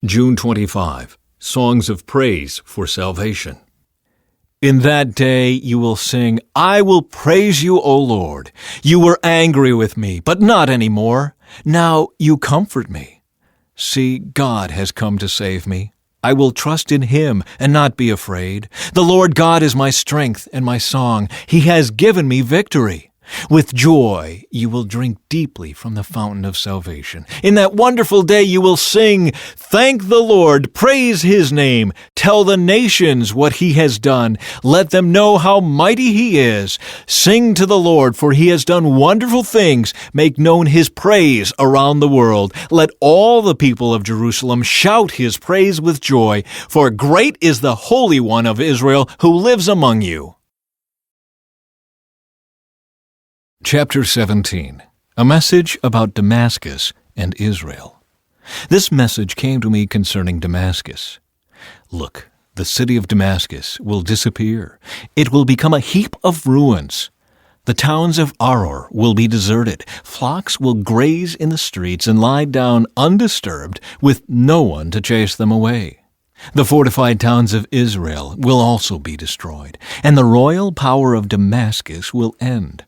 June 25. Songs of Praise for Salvation. In that day you will sing, I will praise you, O Lord. You were angry with me, but not any more. Now you comfort me. See, God has come to save me. I will trust in Him and not be afraid. The Lord God is my strength and my song. He has given me victory. With joy you will drink deeply from the fountain of salvation. In that wonderful day you will sing, thank the Lord, praise His name. Tell the nations what He has done. Let them know how mighty He is. Sing to the Lord, for He has done wonderful things. Make known His praise around the world. Let all the people of Jerusalem shout His praise with joy, for great is the Holy One of Israel who lives among you. Chapter 17. A message about Damascus and Israel. This message came to me concerning Damascus. Look, the city of Damascus will disappear. It will become a heap of ruins. The towns of Aror will be deserted. Flocks will graze in the streets and lie down undisturbed with no one to chase them away. The fortified towns of Israel will also be destroyed, and the royal power of Damascus will end.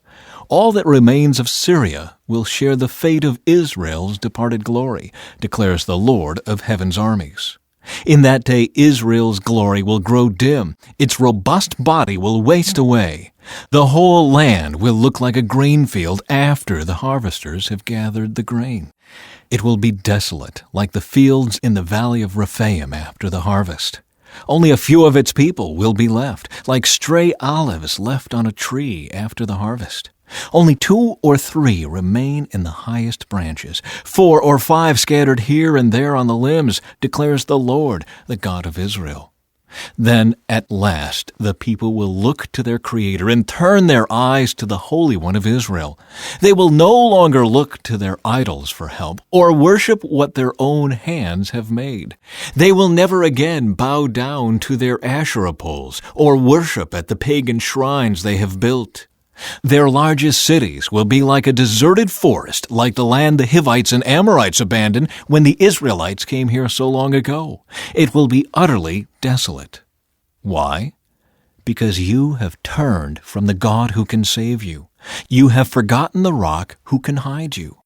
All that remains of Syria will share the fate of Israel's departed glory, declares the Lord of heaven's armies. In that day Israel's glory will grow dim, its robust body will waste away. The whole land will look like a grain field after the harvesters have gathered the grain. It will be desolate, like the fields in the valley of Rephaim after the harvest. Only a few of its people will be left, like stray olives left on a tree after the harvest. Only 2 or 3 remain in the highest branches, 4 or 5 scattered here and there on the limbs, declares the Lord, the God of Israel. Then at last the people will look to their Creator and turn their eyes to the Holy One of Israel. They will no longer look to their idols for help or worship what their own hands have made. They will never again bow down to their Asherah poles or worship at the pagan shrines they have built. Their largest cities will be like a deserted forest, like the land the Hivites and Amorites abandoned when the Israelites came here so long ago. It will be utterly desolate. Why? Because you have turned from the God who can save you. You have forgotten the rock who can hide you.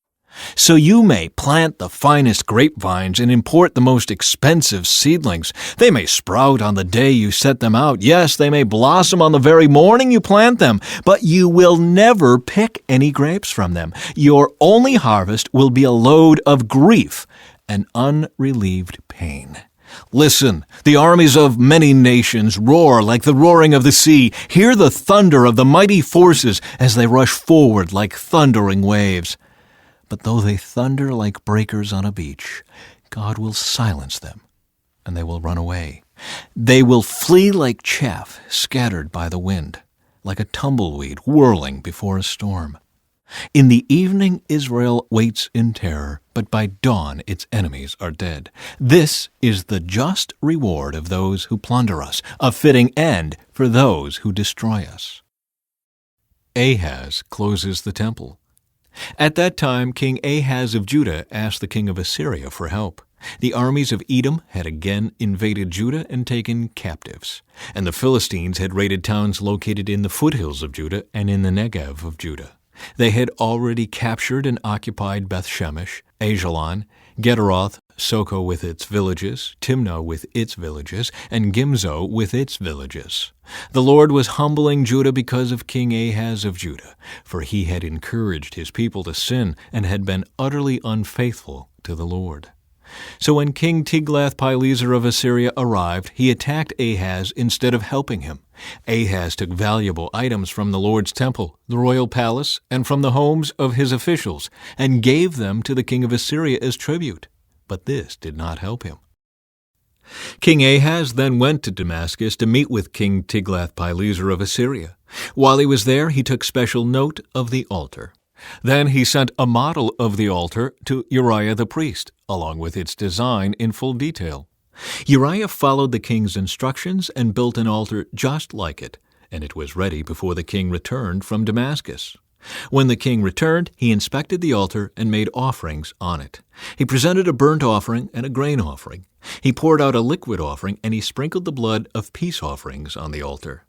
So you may plant the finest grapevines and import the most expensive seedlings. They may sprout on the day you set them out. Yes, they may blossom on the very morning you plant them, but you will never pick any grapes from them. Your only harvest will be a load of grief and unrelieved pain. Listen, the armies of many nations roar like the roaring of the sea. Hear the thunder of the mighty forces as they rush forward like thundering waves. But though they thunder like breakers on a beach, God will silence them, and they will run away. They will flee like chaff scattered by the wind, like a tumbleweed whirling before a storm. In the evening Israel waits in terror, but by dawn its enemies are dead. This is the just reward of those who plunder us, a fitting end for those who destroy us. Ahaz closes the temple. At that time, King Ahaz of Judah asked the king of Assyria for help. The armies of Edom had again invaded Judah and taken captives, and the Philistines had raided towns located in the foothills of Judah and in the Negev of Judah. They had already captured and occupied Beth-Shemesh, Ajalon, Gederoth, Soko with its villages, Timnah with its villages, and Gimzo with its villages. The Lord was humbling Judah because of King Ahaz of Judah, for he had encouraged his people to sin and had been utterly unfaithful to the Lord. So when King Tiglath-Pileser of Assyria arrived, he attacked Ahaz instead of helping him. Ahaz took valuable items from the Lord's temple, the royal palace, and from the homes of his officials, and gave them to the king of Assyria as tribute. But this did not help him. King Ahaz then went to Damascus to meet with King Tiglath-Pileser of Assyria. While he was there, he took special note of the altar. Then he sent a model of the altar to Uriah the priest, along with its design in full detail. Uriah followed the king's instructions and built an altar just like it, and it was ready before the king returned from Damascus. When the king returned, he inspected the altar and made offerings on it. He presented a burnt offering and a grain offering. He poured out a liquid offering, and he sprinkled the blood of peace offerings on the altar.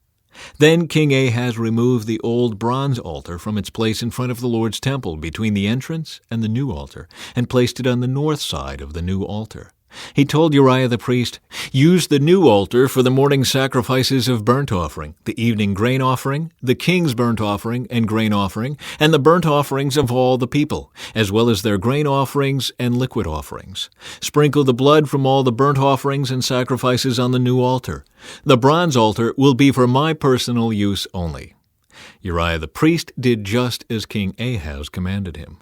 Then King Ahaz removed the old bronze altar from its place in front of the Lord's temple between the entrance and the new altar, and placed it on the north side of the new altar. He told Uriah the priest, "Use the new altar for the morning sacrifices of burnt offering, the evening grain offering, the king's burnt offering and grain offering, and the burnt offerings of all the people, as well as their grain offerings and liquid offerings. Sprinkle the blood from all the burnt offerings and sacrifices on the new altar. The bronze altar will be for my personal use only." Uriah the priest did just as King Ahaz commanded him.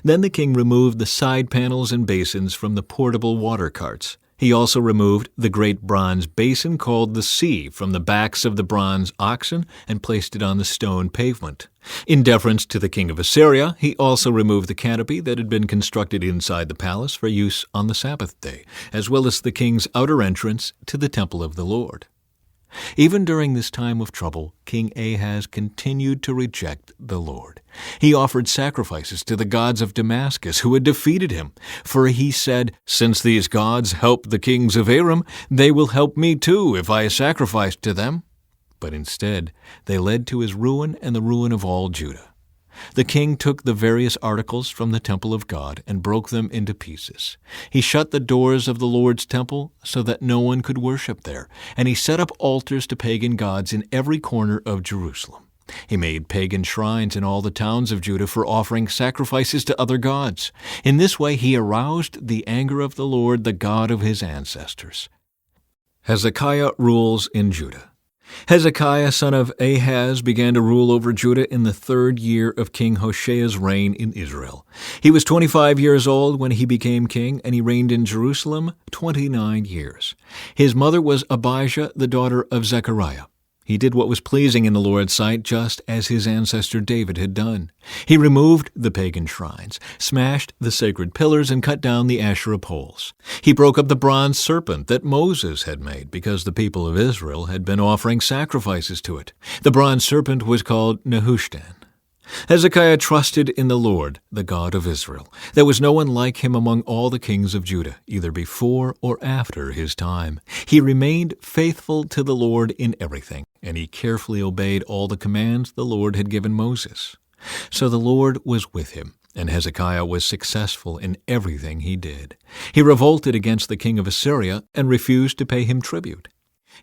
Then the king removed the side panels and basins from the portable water carts. He also removed the great bronze basin called the sea from the backs of the bronze oxen and placed it on the stone pavement. In deference to the king of Assyria, he also removed the canopy that had been constructed inside the palace for use on the Sabbath day, as well as the king's outer entrance to the temple of the Lord. Even during this time of trouble, King Ahaz continued to reject the Lord. He offered sacrifices to the gods of Damascus who had defeated him, for he said, "Since these gods helped the kings of Aram, they will help me too if I sacrifice to them." But instead, they led to his ruin and the ruin of all Judah. The king took the various articles from the temple of God and broke them into pieces. He shut the doors of the Lord's temple so that no one could worship there, and he set up altars to pagan gods in every corner of Jerusalem. He made pagan shrines in all the towns of Judah for offering sacrifices to other gods. In this way he aroused the anger of the Lord, the God of his ancestors. Hezekiah rules in Judah. Hezekiah, son of Ahaz, began to rule over Judah in the 3rd year of King Hoshea's reign in Israel. He was 25 years old when he became king, and he reigned in Jerusalem 29 years. His mother was Abijah, the daughter of Zechariah. He did what was pleasing in the Lord's sight, just as his ancestor David had done. He removed the pagan shrines, smashed the sacred pillars, and cut down the Asherah poles. He broke up the bronze serpent that Moses had made because the people of Israel had been offering sacrifices to it. The bronze serpent was called Nehushtan. Hezekiah trusted in the Lord, the God of Israel. There was no one like him among all the kings of Judah, either before or after his time. He remained faithful to the Lord in everything, and he carefully obeyed all the commands the Lord had given Moses. So the Lord was with him, and Hezekiah was successful in everything he did. He revolted against the king of Assyria and refused to pay him tribute.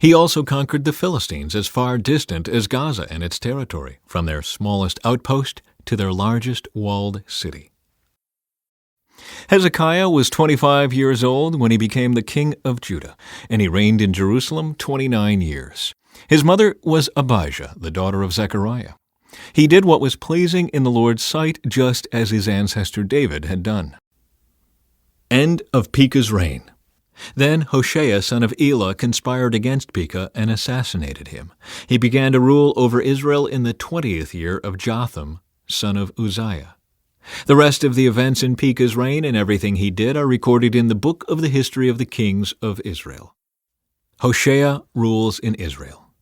He also conquered the Philistines as far distant as Gaza and its territory, from their smallest outpost to their largest walled city. Hezekiah was 25 years old when he became the king of Judah, and he reigned in Jerusalem 29 years. His mother was Abijah, the daughter of Zechariah. He did what was pleasing in the Lord's sight, just as his ancestor David had done. End of Pekah's reign. Then Hoshea, son of Elah, conspired against Pekah and assassinated him. He began to rule over Israel in the 20th year of Jotham, son of Uzziah. The rest of the events in Pekah's reign and everything he did are recorded in the book of the history of the kings of Israel. Hoshea rules in Israel.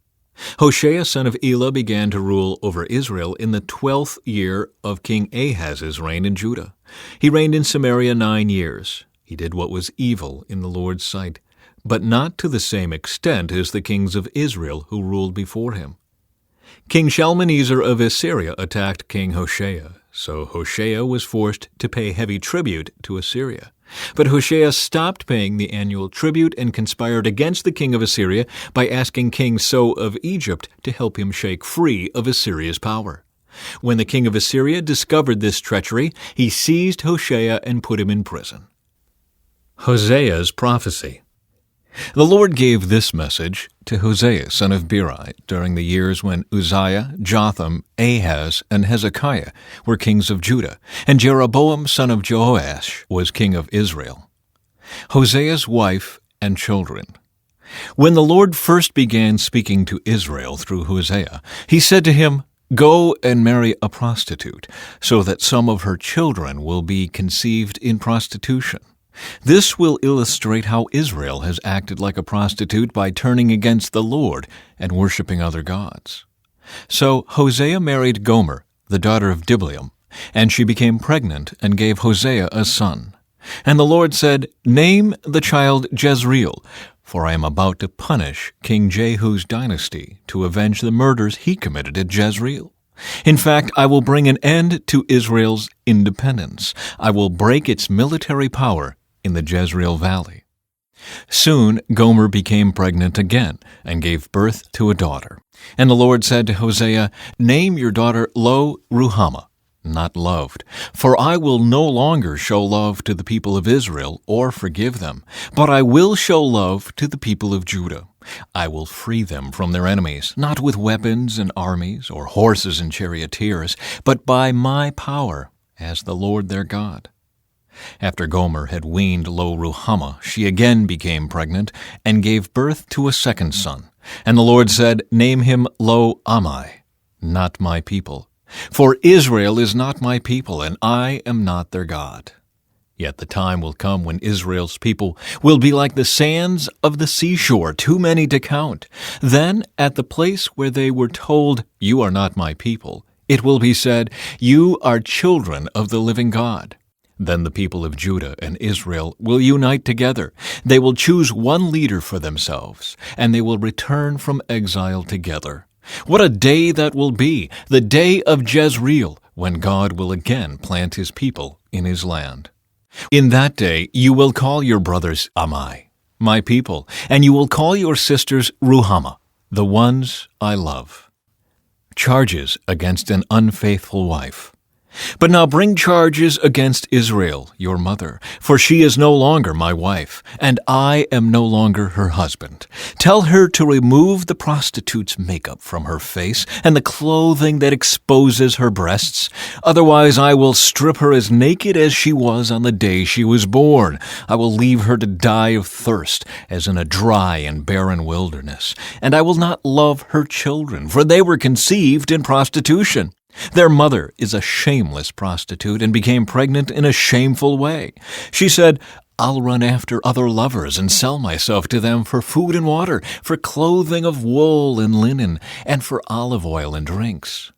Hoshea, son of Elah, began to rule over Israel in the 12th year of King Ahaz's reign in Judah. He reigned in Samaria 9 years. He did what was evil in the Lord's sight, but not to the same extent as the kings of Israel who ruled before him. King Shalmaneser of Assyria attacked King Hoshea, so Hoshea was forced to pay heavy tribute to Assyria. But Hoshea stopped paying the annual tribute and conspired against the king of Assyria by asking King So of Egypt to help him shake free of Assyria's power. When the king of Assyria discovered this treachery, he seized Hoshea and put him in prison. Hosea's prophecy. The Lord gave this message to Hosea, son of Beeri, during the years when Uzziah, Jotham, Ahaz, and Hezekiah were kings of Judah, and Jeroboam, son of Jehoash, was king of Israel. Hosea's wife and children. When the Lord first began speaking to Israel through Hosea, he said to him, "Go and marry a prostitute, so that some of her children will be conceived in prostitution." This will illustrate how Israel has acted like a prostitute by turning against the Lord and worshiping other gods. So Hosea married Gomer, the daughter of Diblaim, and she became pregnant and gave Hosea a son. And the Lord said, Name the child Jezreel, for I am about to punish King Jehu's dynasty to avenge the murders he committed at Jezreel. In fact, I will bring an end to Israel's independence. I will break its military power in the Jezreel Valley. Soon Gomer became pregnant again and gave birth to a daughter. And the Lord said to Hosea, Name your daughter Lo-Ruhamah, not loved, for I will no longer show love to the people of Israel or forgive them, but I will show love to the people of Judah. I will free them from their enemies, not with weapons and armies or horses and charioteers, but by my power as the Lord their God. After Gomer had weaned Lo-Ruhamah, she again became pregnant and gave birth to a second son. And the Lord said, Name him Lo-Ammi, not my people. For Israel is not my people, and I am not their God. Yet the time will come when Israel's people will be like the sands of the seashore, too many to count. Then, at the place where they were told, You are not my people, it will be said, You are children of the living God. Then the people of Judah and Israel will unite together. They will choose one leader for themselves, and they will return from exile together. What a day that will be, the day of Jezreel, when God will again plant his people in his land. In that day you will call your brothers Ammi, my people, and you will call your sisters Ruhamah, the ones I love. Charges against an unfaithful wife. But now bring charges against Israel, your mother, for she is no longer my wife, and I am no longer her husband. Tell her to remove the prostitute's makeup from her face and the clothing that exposes her breasts. Otherwise I will strip her as naked as she was on the day she was born. I will leave her to die of thirst, as in a dry and barren wilderness. And I will not love her children, for they were conceived in prostitution. Their mother is a shameless prostitute and became pregnant in a shameful way. She said, I'll run after other lovers and sell myself to them for food and water, for clothing of wool and linen, and for olive oil and drinks.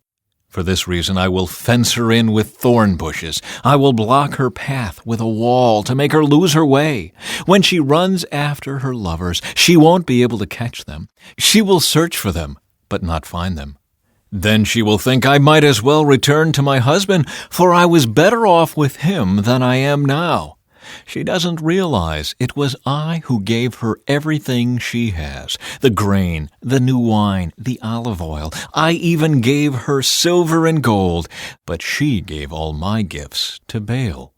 For this reason I will fence her in with thorn bushes. I will block her path with a wall to make her lose her way. When she runs after her lovers, she won't be able to catch them. She will search for them, but not find them. Then she will think, I might as well return to my husband, for I was better off with him than I am now. She doesn't realize it was I who gave her everything she has, the grain, the new wine, the olive oil. I even gave her silver and gold, but she gave all my gifts to Baal.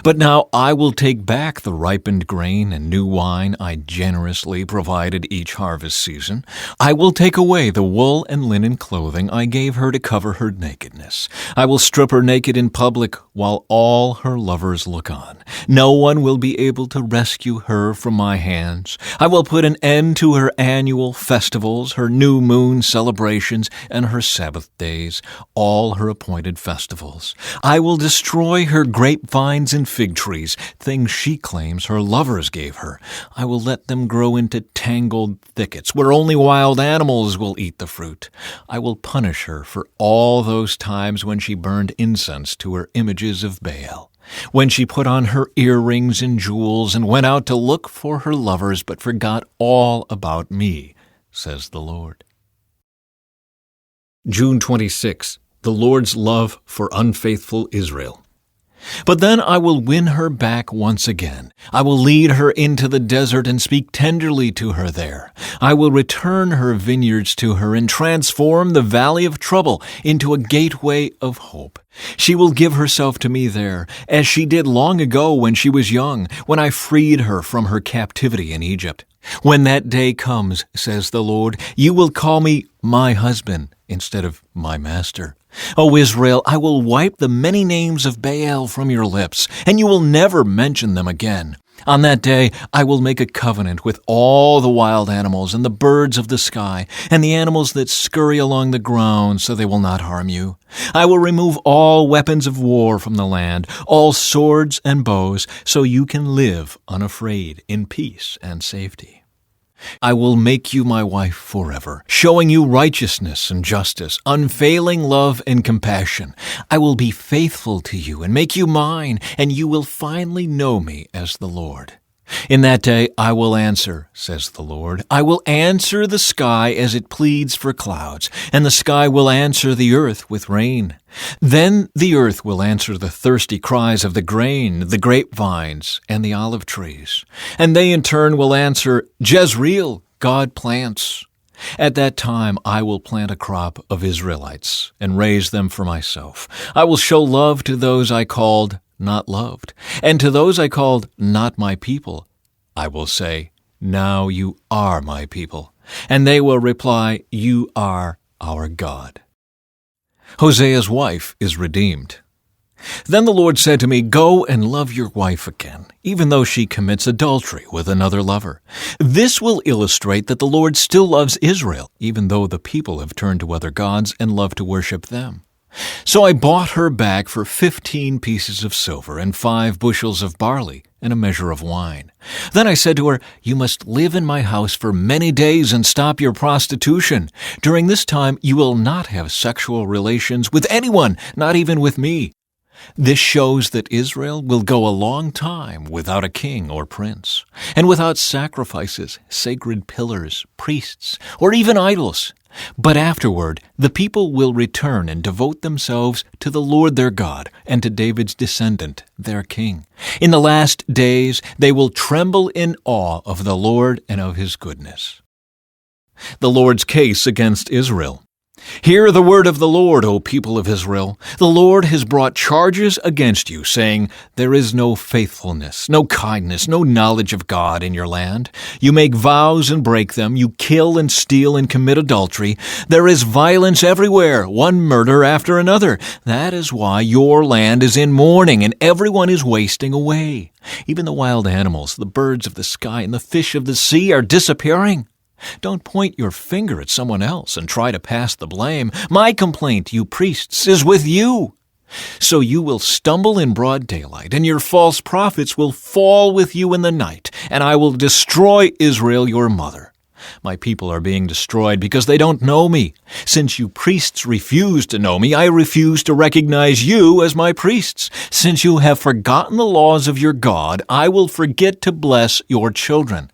But now I will take back the ripened grain and new wine I generously provided each harvest season. I will take away the wool and linen clothing I gave her to cover her nakedness. I will strip her naked in public while all her lovers look on. No one will be able to rescue her from my hands. I will put an end to her annual festivals, her new moon celebrations, and her Sabbath days, all her appointed festivals. I will destroy her grapevines and fig trees, things she claims her lovers gave her. I will let them grow into tangled thickets where only wild animals will eat the fruit. I will punish her for all those times when she burned incense to her images of Baal, when she put on her earrings and jewels and went out to look for her lovers but forgot all about me, says the Lord. June 26. The Lord's love for unfaithful Israel. But then I will win her back once again. I will lead her into the desert and speak tenderly to her there. I will return her vineyards to her and transform the valley of trouble into a gateway of hope. She will give herself to me there, as she did long ago when she was young, when I freed her from her captivity in Egypt. When that day comes, says the Lord, you will call me my husband instead of my master. O Israel, I will wipe the many names of Baal from your lips, and you will never mention them again. On that day I will make a covenant with all the wild animals and the birds of the sky and the animals that scurry along the ground so they will not harm you. I will remove all weapons of war from the land, all swords and bows, so you can live unafraid in peace and safety. I will make you my wife forever, showing you righteousness and justice, unfailing love and compassion. I will be faithful to you and make you mine, and you will finally know me as the Lord. In that day I will answer, says the Lord. I will answer the sky as it pleads for clouds, and the sky will answer the earth with rain. Then the earth will answer the thirsty cries of the grain, the grapevines, and the olive trees. And they in turn will answer, Jezreel, God plants. At that time I will plant a crop of Israelites and raise them for myself. I will show love to those I called not loved, and to those I called not my people, I will say, now you are my people. And they will reply, you are our God. Hosea's wife is redeemed. Then the Lord said to me, go and love your wife again, even though she commits adultery with another lover. This will illustrate that the Lord still loves Israel, even though the people have turned to other gods and love to worship them. So I bought her back for 15 pieces of silver and 5 bushels of barley and a measure of wine. Then I said to her, you must live in my house for many days and stop your prostitution. During this time you will not have sexual relations with anyone, not even with me. This shows that Israel will go a long time without a king or prince, and without sacrifices, sacred pillars, priests, or even idols. But afterward, the people will return and devote themselves to the Lord their God and to David's descendant, their king. In the last days, they will tremble in awe of the Lord and of his goodness. The Lord's case against Israel. Hear the word of the Lord, O people of Israel. The Lord has brought charges against you, saying, there is no faithfulness, no kindness, no knowledge of God in your land. You make vows and break them. You kill and steal and commit adultery. There is violence everywhere, one murder after another. That is why your land is in mourning and everyone is wasting away. Even the wild animals, the birds of the sky, and the fish of the sea are disappearing. Don't point your finger at someone else and try to pass the blame. My complaint, you priests, is with you. So you will stumble in broad daylight, and your false prophets will fall with you in the night, and I will destroy Israel, your mother. My people are being destroyed because they don't know me. Since you priests refuse to know me, I refuse to recognize you as my priests. Since you have forgotten the laws of your God, I will forget to bless your children.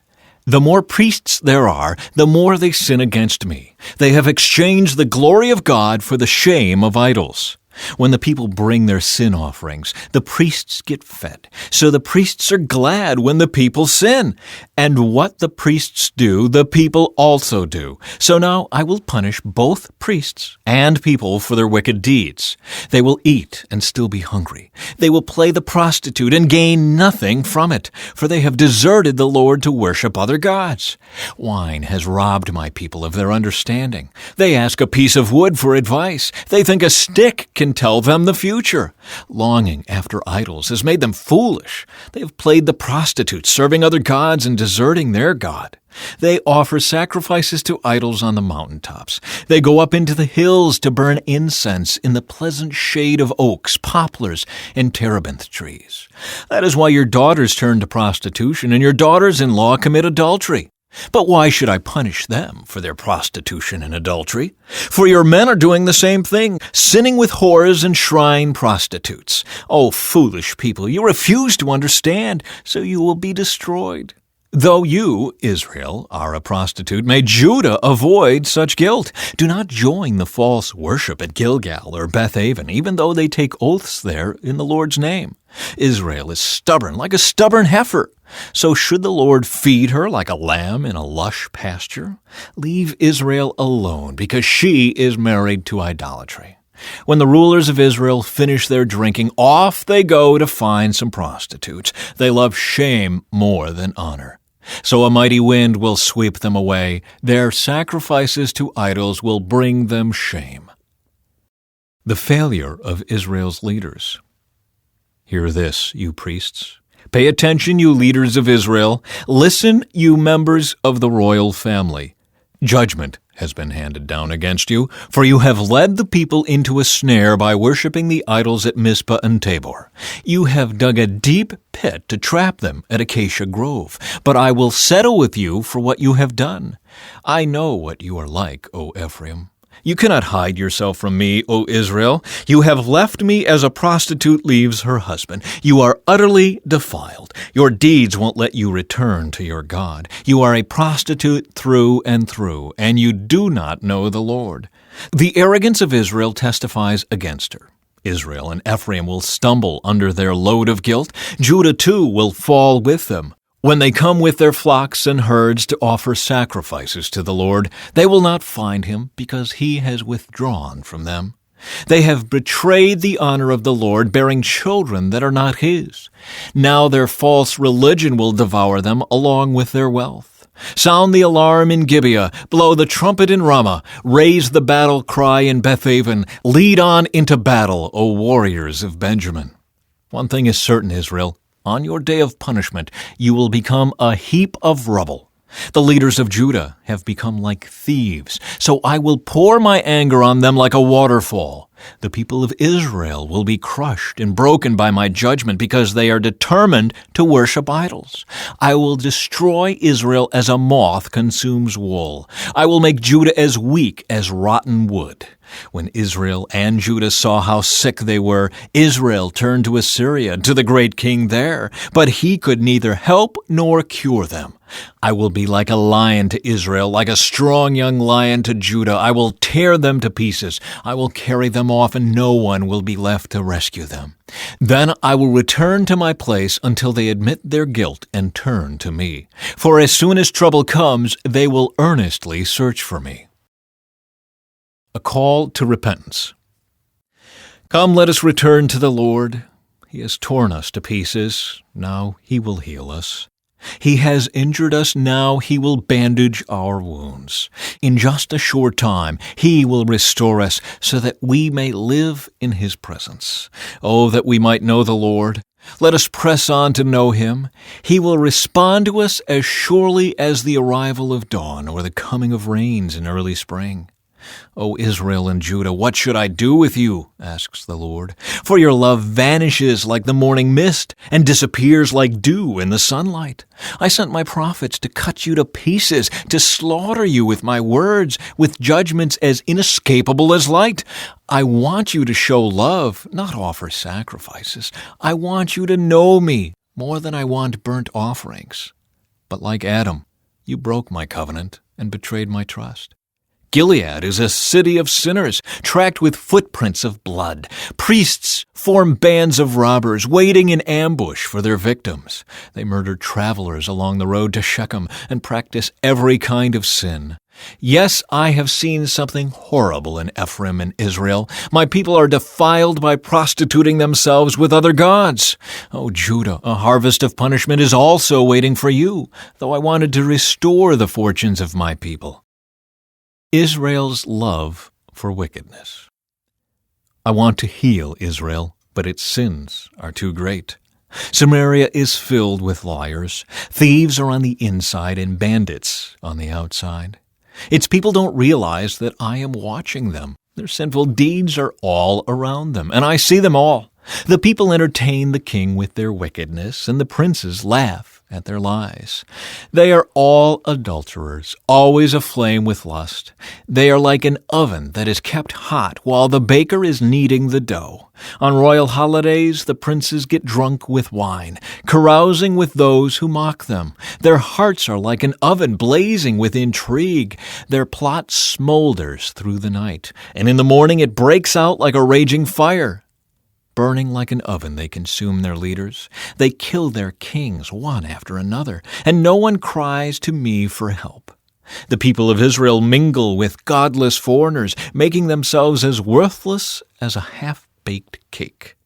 The more priests there are, the more they sin against me. They have exchanged the glory of God for the shame of idols. When the people bring their sin offerings, the priests get fed. So the priests are glad when the people sin. And what the priests do, the people also do. So now I will punish both priests and people for their wicked deeds. They will eat and still be hungry. They will play the prostitute and gain nothing from it, for they have deserted the Lord to worship other gods. Wine has robbed my people of their understanding. They ask a piece of wood for advice. They think a stick can tell them the future. Longing after idols has made them foolish. They have played the prostitute, serving other gods and deserting their God. They offer sacrifices to idols on the mountaintops. They go up into the hills to burn incense in the pleasant shade of oaks, poplars, and terebinth trees. That is why your daughters turn to prostitution and your daughters-in-law commit adultery. But why should I punish them for their prostitution and adultery? For your men are doing the same thing, sinning with whores and shrine prostitutes. Oh, foolish people, you refuse to understand, so you will be destroyed. Though you, Israel, are a prostitute, may Judah avoid such guilt. Do not join the false worship at Gilgal or Bethaven, even though they take oaths there in the Lord's name. Israel is stubborn, like a stubborn heifer. So should the Lord feed her like a lamb in a lush pasture? Leave Israel alone, because she is married to idolatry. When the rulers of Israel finish their drinking, off they go to find some prostitutes. They love shame more than honor. So a mighty wind will sweep them away. Their sacrifices to idols will bring them shame. The failure of Israel's leaders. Hear this, you priests. Pay attention, you leaders of Israel. Listen, you members of the royal family. Judgment has been handed down against you, for you have led the people into a snare by worshipping the idols at Mizpah and Tabor. You have dug a deep pit to trap them at Acacia Grove, but I will settle with you for what you have done. I know what you are like, O Ephraim. You cannot hide yourself from me, O Israel. You have left me as a prostitute leaves her husband. You are utterly defiled. Your deeds won't let you return to your God. You are a prostitute through, and you do not know the Lord. The arrogance of Israel testifies against her. Israel and Ephraim will stumble under their load of guilt. Judah too will fall with them. When they come with their flocks and herds to offer sacrifices to the Lord, they will not find him, because he has withdrawn from them. They have betrayed the honor of the Lord, bearing children that are not his. Now their false religion will devour them along with their wealth. Sound the alarm in Gibeah, blow the trumpet in Ramah, raise the battle cry in Bethaven, lead on into battle, O warriors of Benjamin. One thing is certain, Israel. On your day of punishment, you will become a heap of rubble. The leaders of Judah have become like thieves, so I will pour my anger on them like a waterfall. The people of Israel will be crushed and broken by my judgment because they are determined to worship idols. I will destroy Israel as a moth consumes wool. I will make Judah as weak as rotten wood. When Israel and Judah saw how sick they were, Israel turned to Assyria, to the great king there, but he could neither help nor cure them. I will be like a lion to Israel, like a strong young lion to Judah. I will tear them to pieces. I will carry them off, and no one will be left to rescue them. Then I will return to my place until they admit their guilt and turn to me. For as soon as trouble comes, they will earnestly search for me. A call to repentance. Come, let us return to the Lord. He has torn us to pieces. Now he will heal us. He has injured us. Now he will bandage our wounds. In just a short time, he will restore us so that we may live in his presence. Oh, that we might know the Lord. Let us press on to know him. He will respond to us as surely as the arrival of dawn or the coming of rains in early spring. O Israel and Judah, what should I do with you? Asks the Lord. For your love vanishes like the morning mist and disappears like dew in the sunlight. I sent my prophets to cut you to pieces, to slaughter you with my words, with judgments as inescapable as light. I want you to show love, not offer sacrifices. I want you to know me more than I want burnt offerings. But like Adam, you broke my covenant and betrayed my trust. Gilead is a city of sinners, tracked with footprints of blood. Priests form bands of robbers, waiting in ambush for their victims. They murder travelers along the road to Shechem and practice every kind of sin. Yes, I have seen something horrible in Ephraim and Israel. My people are defiled by prostituting themselves with other gods. O Judah, a harvest of punishment is also waiting for you, though I wanted to restore the fortunes of my people. Israel's love for wickedness. I want to heal Israel, but its sins are too great. Samaria is filled with liars. Thieves are on the inside and bandits on the outside. Its people don't realize that I am watching them. Their sinful deeds are all around them, and I see them all. The people entertain the king with their wickedness, and the princes laugh at their lies. They are all adulterers, always aflame with lust. They are like an oven that is kept hot while the baker is kneading the dough. On royal holidays, the princes get drunk with wine, carousing with those who mock them. Their hearts are like an oven blazing with intrigue. Their plot smolders through the night, and in the morning it breaks out like a raging fire. Burning like an oven, they consume their leaders. They kill their kings one after another, and no one cries to me for help. The people of Israel mingle with godless foreigners, making themselves as worthless as a half-baked cake.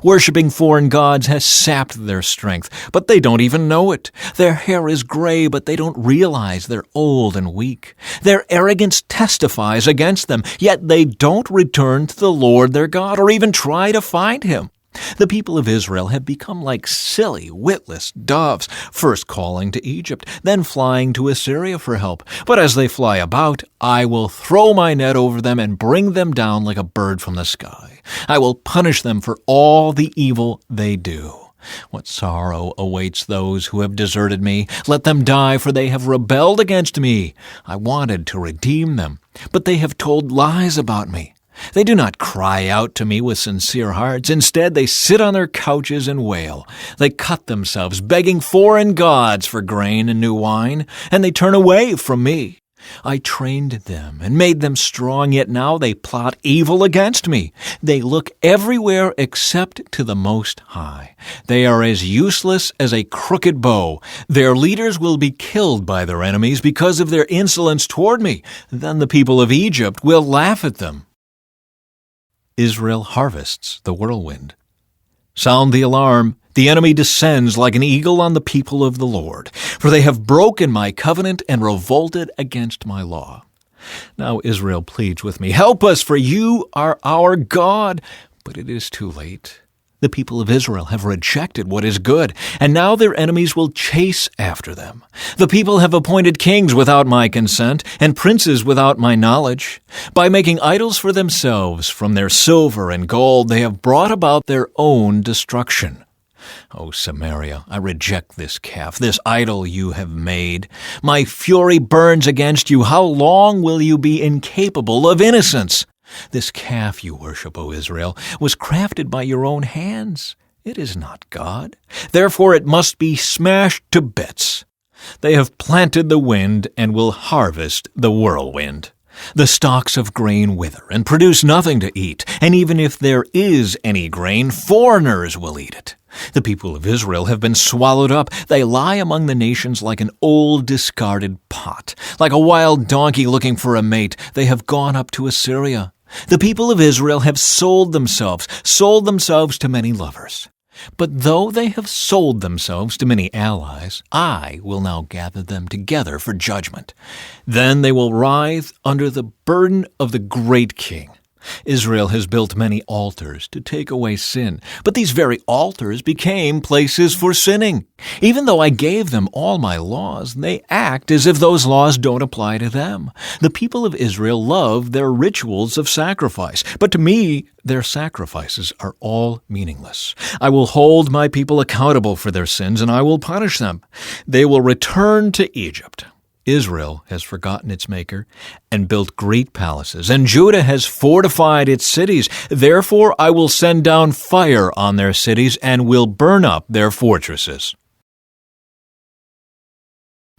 Worshipping foreign gods has sapped their strength, but they don't even know it. Their hair is gray, but they don't realize they're old and weak. Their arrogance testifies against them, yet they don't return to the Lord their God or even try to find him. The people of Israel have become like silly, witless doves, first calling to Egypt, then flying to Assyria for help. But as they fly about, I will throw my net over them and bring them down like a bird from the sky. I will punish them for all the evil they do. What sorrow awaits those who have deserted me. Let them die, for they have rebelled against me. I wanted to redeem them, but they have told lies about me. They do not cry out to me with sincere hearts. Instead, they sit on their couches and wail. They cut themselves, begging foreign gods for grain and new wine, and they turn away from me. I trained them and made them strong, yet now they plot evil against me. They look everywhere except to the Most High. They are as useless as a crooked bow. Their leaders will be killed by their enemies because of their insolence toward me. Then the people of Egypt will laugh at them. Israel harvests the whirlwind. Sound the alarm. The enemy descends like an eagle on the people of the Lord, for they have broken my covenant and revolted against my law. Now Israel pleads with me, help us, for you are our God. But it is too late. The people of Israel have rejected what is good, and now their enemies will chase after them. The people have appointed kings without my consent, and princes without my knowledge. By making idols for themselves from their silver and gold, they have brought about their own destruction. O Samaria, I reject this calf, this idol you have made. My fury burns against you. How long will you be incapable of innocence? This calf you worship, O Israel, was crafted by your own hands. It is not God. Therefore it must be smashed to bits. They have planted the wind and will harvest the whirlwind. The stalks of grain wither and produce nothing to eat, and even if there is any grain, foreigners will eat it. The people of Israel have been swallowed up. They lie among the nations like an old discarded pot. Like a wild donkey looking for a mate, they have gone up to Assyria. The people of Israel have sold themselves to many lovers. But though they have sold themselves to many allies, I will now gather them together for judgment. Then they will writhe under the burden of the great king. Israel has built many altars to take away sin, but these very altars became places for sinning. Even though I gave them all my laws, they act as if those laws don't apply to them. The people of Israel love their rituals of sacrifice, but to me, their sacrifices are all meaningless. I will hold my people accountable for their sins, and I will punish them. They will return to Egypt. Israel has forgotten its Maker and built great palaces, and Judah has fortified its cities. Therefore I will send down fire on their cities and will burn up their fortresses.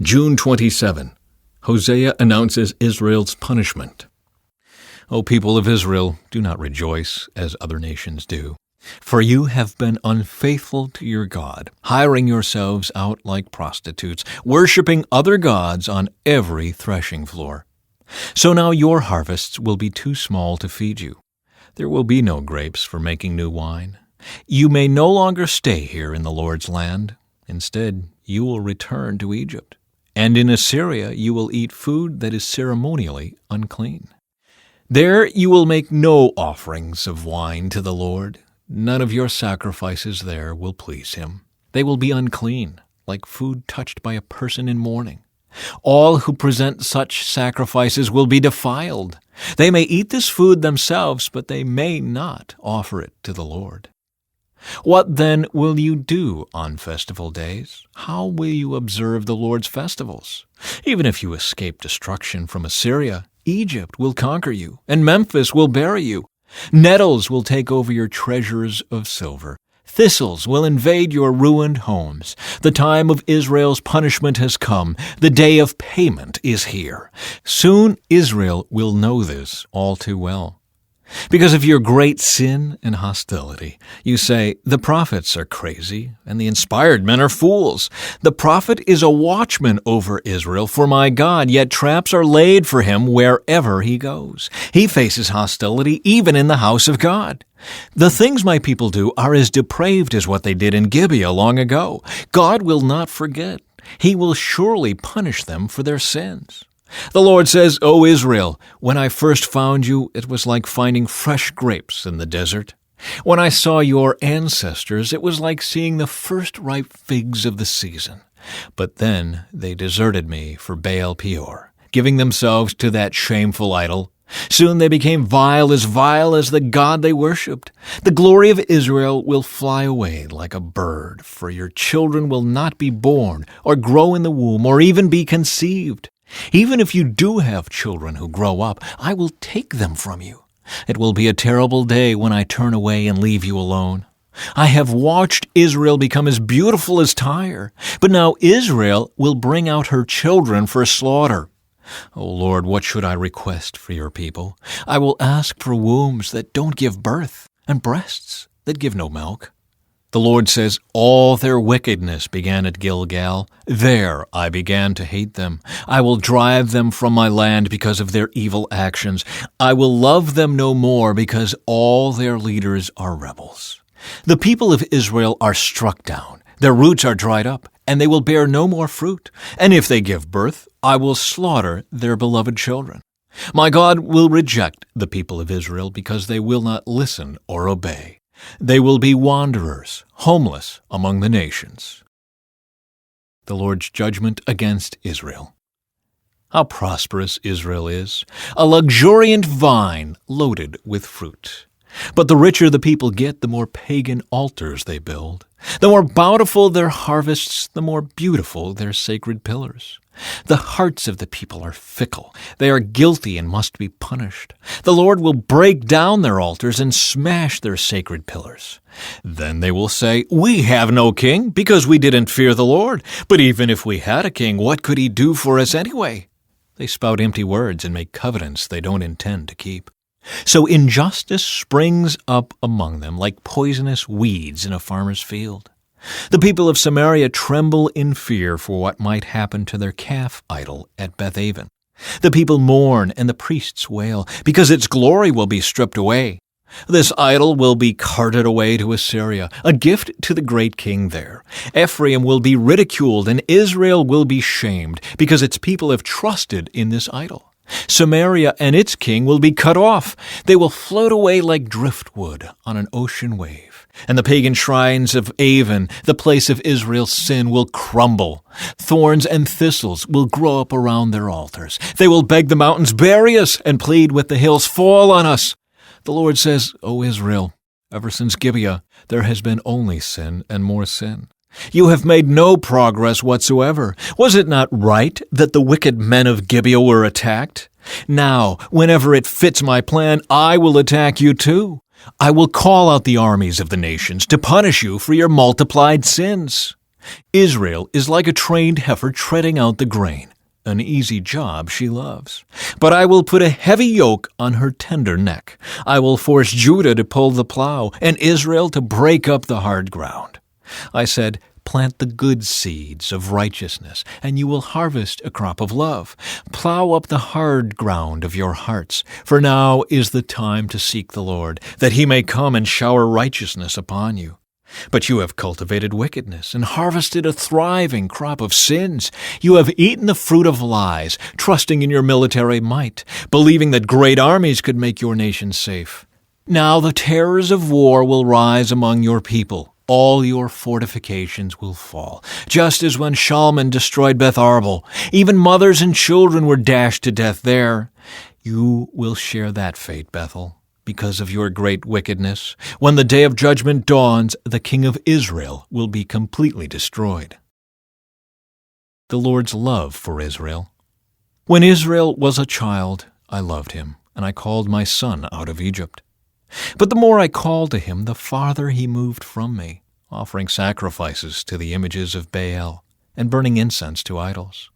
June 27. Hosea announces Israel's punishment. O people of Israel, do not rejoice as other nations do. For you have been unfaithful to your God, hiring yourselves out like prostitutes, worshiping other gods on every threshing floor. So now your harvests will be too small to feed you. There will be no grapes for making new wine. You may no longer stay here in the Lord's land. Instead, you will return to Egypt. And in Assyria you will eat food that is ceremonially unclean. There you will make no offerings of wine to the Lord. None of your sacrifices there will please him. They will be unclean, like food touched by a person in mourning. All who present such sacrifices will be defiled. They may eat this food themselves, but they may not offer it to the Lord. What then will you do on festival days? How will you observe the Lord's festivals? Even if you escape destruction from Assyria, Egypt will conquer you, and Memphis will bury you. Nettles will take over your treasures of silver. Thistles will invade your ruined homes. The time of Israel's punishment has come. The day of payment is here. Soon Israel will know this all too well. Because of your great sin and hostility, you say, the prophets are crazy, and the inspired men are fools. The prophet is a watchman over Israel for my God, yet traps are laid for him wherever he goes. He faces hostility even in the house of God. The things my people do are as depraved as what they did in Gibeah long ago. God will not forget. He will surely punish them for their sins. The Lord says, O Israel, when I first found you, it was like finding fresh grapes in the desert. When I saw your ancestors, it was like seeing the first ripe figs of the season. But then they deserted me for Baal Peor, giving themselves to that shameful idol. Soon they became vile as the God they worshipped. The glory of Israel will fly away like a bird, for your children will not be born, or grow in the womb, or even be conceived. Even if you do have children who grow up, I will take them from you. It will be a terrible day when I turn away and leave you alone. I have watched Israel become as beautiful as Tyre, but now Israel will bring out her children for slaughter. O Lord, what should I request for your people? I will ask for wombs that don't give birth, and breasts that give no milk. The Lord says, all their wickedness began at Gilgal. There I began to hate them. I will drive them from my land because of their evil actions. I will love them no more because all their leaders are rebels. The people of Israel are struck down. Their roots are dried up, and they will bear no more fruit. And if they give birth, I will slaughter their beloved children. My God will reject the people of Israel because they will not listen or obey. They will be wanderers, homeless among the nations. The Lord's judgment against Israel. How prosperous Israel is, a luxuriant vine loaded with fruit. But the richer the people get, the more pagan altars they build. The more bountiful their harvests, the more beautiful their sacred pillars. The hearts of the people are fickle. They are guilty and must be punished. The Lord will break down their altars and smash their sacred pillars. Then they will say, we have no king because we didn't fear the Lord. But even if we had a king, what could he do for us anyway? They spout empty words and make covenants they don't intend to keep. So injustice springs up among them like poisonous weeds in a farmer's field. The people of Samaria tremble in fear for what might happen to their calf idol at Bethaven. The people mourn and the priests wail, because its glory will be stripped away. This idol will be carted away to Assyria, a gift to the great king there. Ephraim will be ridiculed and Israel will be shamed, because its people have trusted in this idol. Samaria and its king will be cut off. They will float away like driftwood on an ocean wave. And the pagan shrines of Avon, the place of Israel's sin, will crumble. Thorns and thistles will grow up around their altars. They will beg the mountains, bury us, and plead with the hills, fall on us. The Lord says, O Israel, ever since Gibeah, there has been only sin and more sin. You have made no progress whatsoever. Was it not right that the wicked men of Gibeah were attacked? Now, whenever it fits my plan, I will attack you too. I will call out the armies of the nations to punish you for your multiplied sins. Israel is like a trained heifer treading out the grain, an easy job she loves. But I will put a heavy yoke on her tender neck. I will force Judah to pull the plow, and Israel to break up the hard ground. I said, plant the good seeds of righteousness, and you will harvest a crop of love. Plow up the hard ground of your hearts, for now is the time to seek the Lord, that he may come and shower righteousness upon you. But you have cultivated wickedness and harvested a thriving crop of sins. You have eaten the fruit of lies, trusting in your military might, believing that great armies could make your nation safe. Now the terrors of war will rise among your people. All your fortifications will fall, just as when Shalman destroyed Beth Arbel. Even mothers and children were dashed to death there. You will share that fate, Bethel, because of your great wickedness. When the day of judgment dawns, the king of Israel will be completely destroyed. The Lord's love for Israel. When Israel was a child, I loved him, and I called my son out of Egypt. But the more I called to him, the farther he moved from me, offering sacrifices to the images of Baal and burning incense to idols.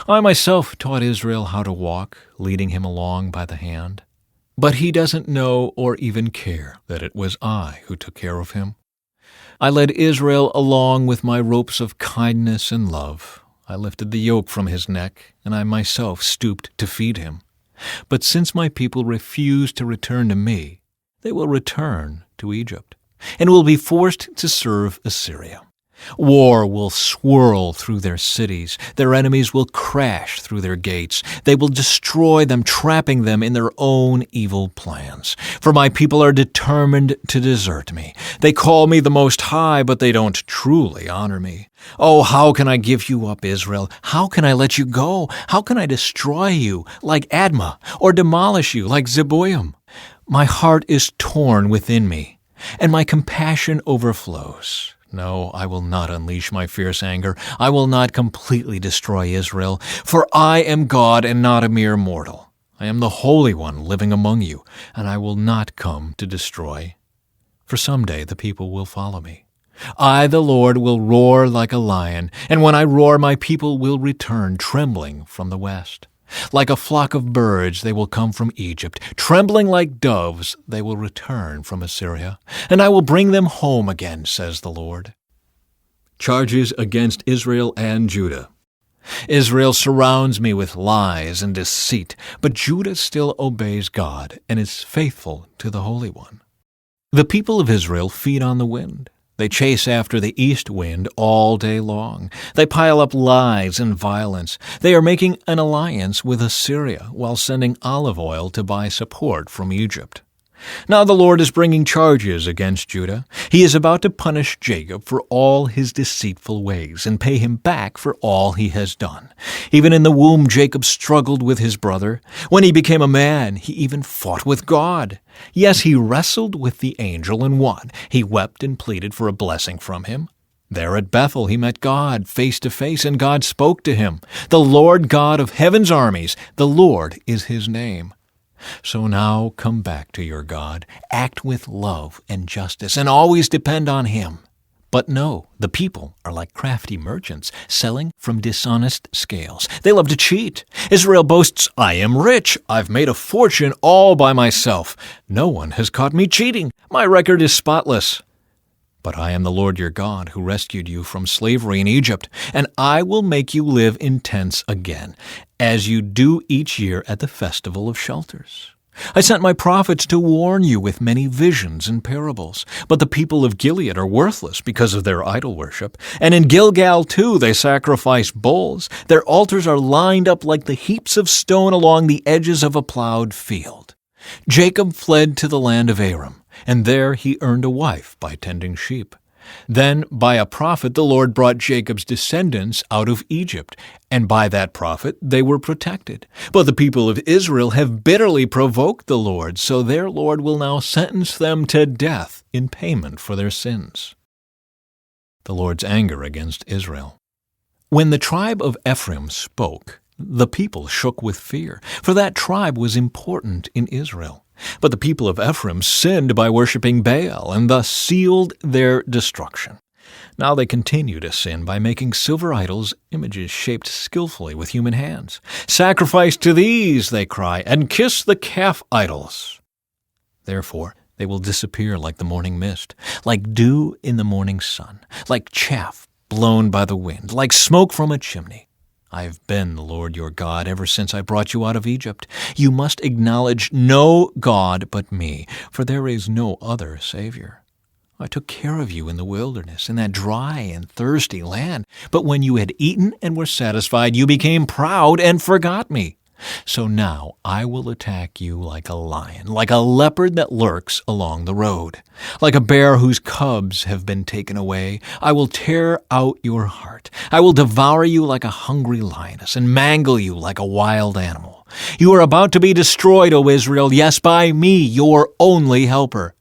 I myself taught Israel how to walk, leading him along by the hand. But he doesn't know or even care that it was I who took care of him. I led Israel along with my ropes of kindness and love. I lifted the yoke from his neck, and I myself stooped to feed him. But since my people refuse to return to me, they will return to Egypt, and will be forced to serve Assyria. War will swirl through their cities. Their enemies will crash through their gates. They will destroy them, trapping them in their own evil plans. For my people are determined to desert me. They call me the Most High, but they don't truly honor me. Oh, how can I give you up, Israel? How can I let you go? How can I destroy you like Admah, or demolish you like Zeboim? My heart is torn within me, and my compassion overflows. No, I will not unleash my fierce anger. I will not completely destroy Israel, for I am God and not a mere mortal. I am the Holy One living among you, and I will not come to destroy. For someday the people will follow me. I, the Lord, will roar like a lion, and when I roar, my people will return trembling from the west. Like a flock of birds, they will come from Egypt. Trembling like doves, they will return from Assyria. And I will bring them home again, says the Lord. Charges against Israel and Judah. Israel surrounds me with lies and deceit, but Judah still obeys God and is faithful to the Holy One. The people of Israel feed on the wind. They chase after the east wind all day long. They pile up lies and violence. They are making an alliance with Assyria while sending olive oil to buy support from Egypt. Now the Lord is bringing charges against Judah. He is about to punish Jacob for all his deceitful ways and pay him back for all he has done. Even in the womb, Jacob struggled with his brother. When he became a man, he even fought with God. Yes, he wrestled with the angel and won. He wept and pleaded for a blessing from him. There at Bethel he met God face to face, and God spoke to him. The Lord God of heaven's armies, the Lord is his name. So now come back to your God, act with love and justice, and always depend on him. But no, the people are like crafty merchants, selling from dishonest scales. They love to cheat. Israel boasts, I am rich. I've made a fortune all by myself. No one has caught me cheating. My record is spotless. But I am the Lord your God, who rescued you from slavery in Egypt, and I will make you live in tents again, as you do each year at the Festival of Shelters. I sent my prophets to warn you with many visions and parables, but the people of Gilead are worthless because of their idol worship, and in Gilgal too they sacrifice bulls. Their altars are lined up like the heaps of stone along the edges of a plowed field. Jacob fled to the land of Aram, and there he earned a wife by tending sheep. Then by a prophet the Lord brought Jacob's descendants out of Egypt, and by that prophet they were protected. But the people of Israel have bitterly provoked the Lord, so their Lord will now sentence them to death in payment for their sins. The Lord's anger against Israel. When the tribe of Ephraim spoke, the people shook with fear, for that tribe was important in Israel. But the people of Ephraim sinned by worshiping Baal, and thus sealed their destruction. Now they continue to sin by making silver idols, images shaped skillfully with human hands. Sacrifice to these, they cry, and kiss the calf idols. Therefore they will disappear like the morning mist, like dew in the morning sun, like chaff blown by the wind, like smoke from a chimney. I have been the Lord your God ever since I brought you out of Egypt. You must acknowledge no God but me, for there is no other Savior. I took care of you in the wilderness, in that dry and thirsty land. But when you had eaten and were satisfied, you became proud and forgot me. So now I will attack you like a lion, like a leopard that lurks along the road. Like a bear whose cubs have been taken away, I will tear out your heart. I will devour you like a hungry lioness and mangle you like a wild animal. You are about to be destroyed, O Israel, yes, by me, your only helper.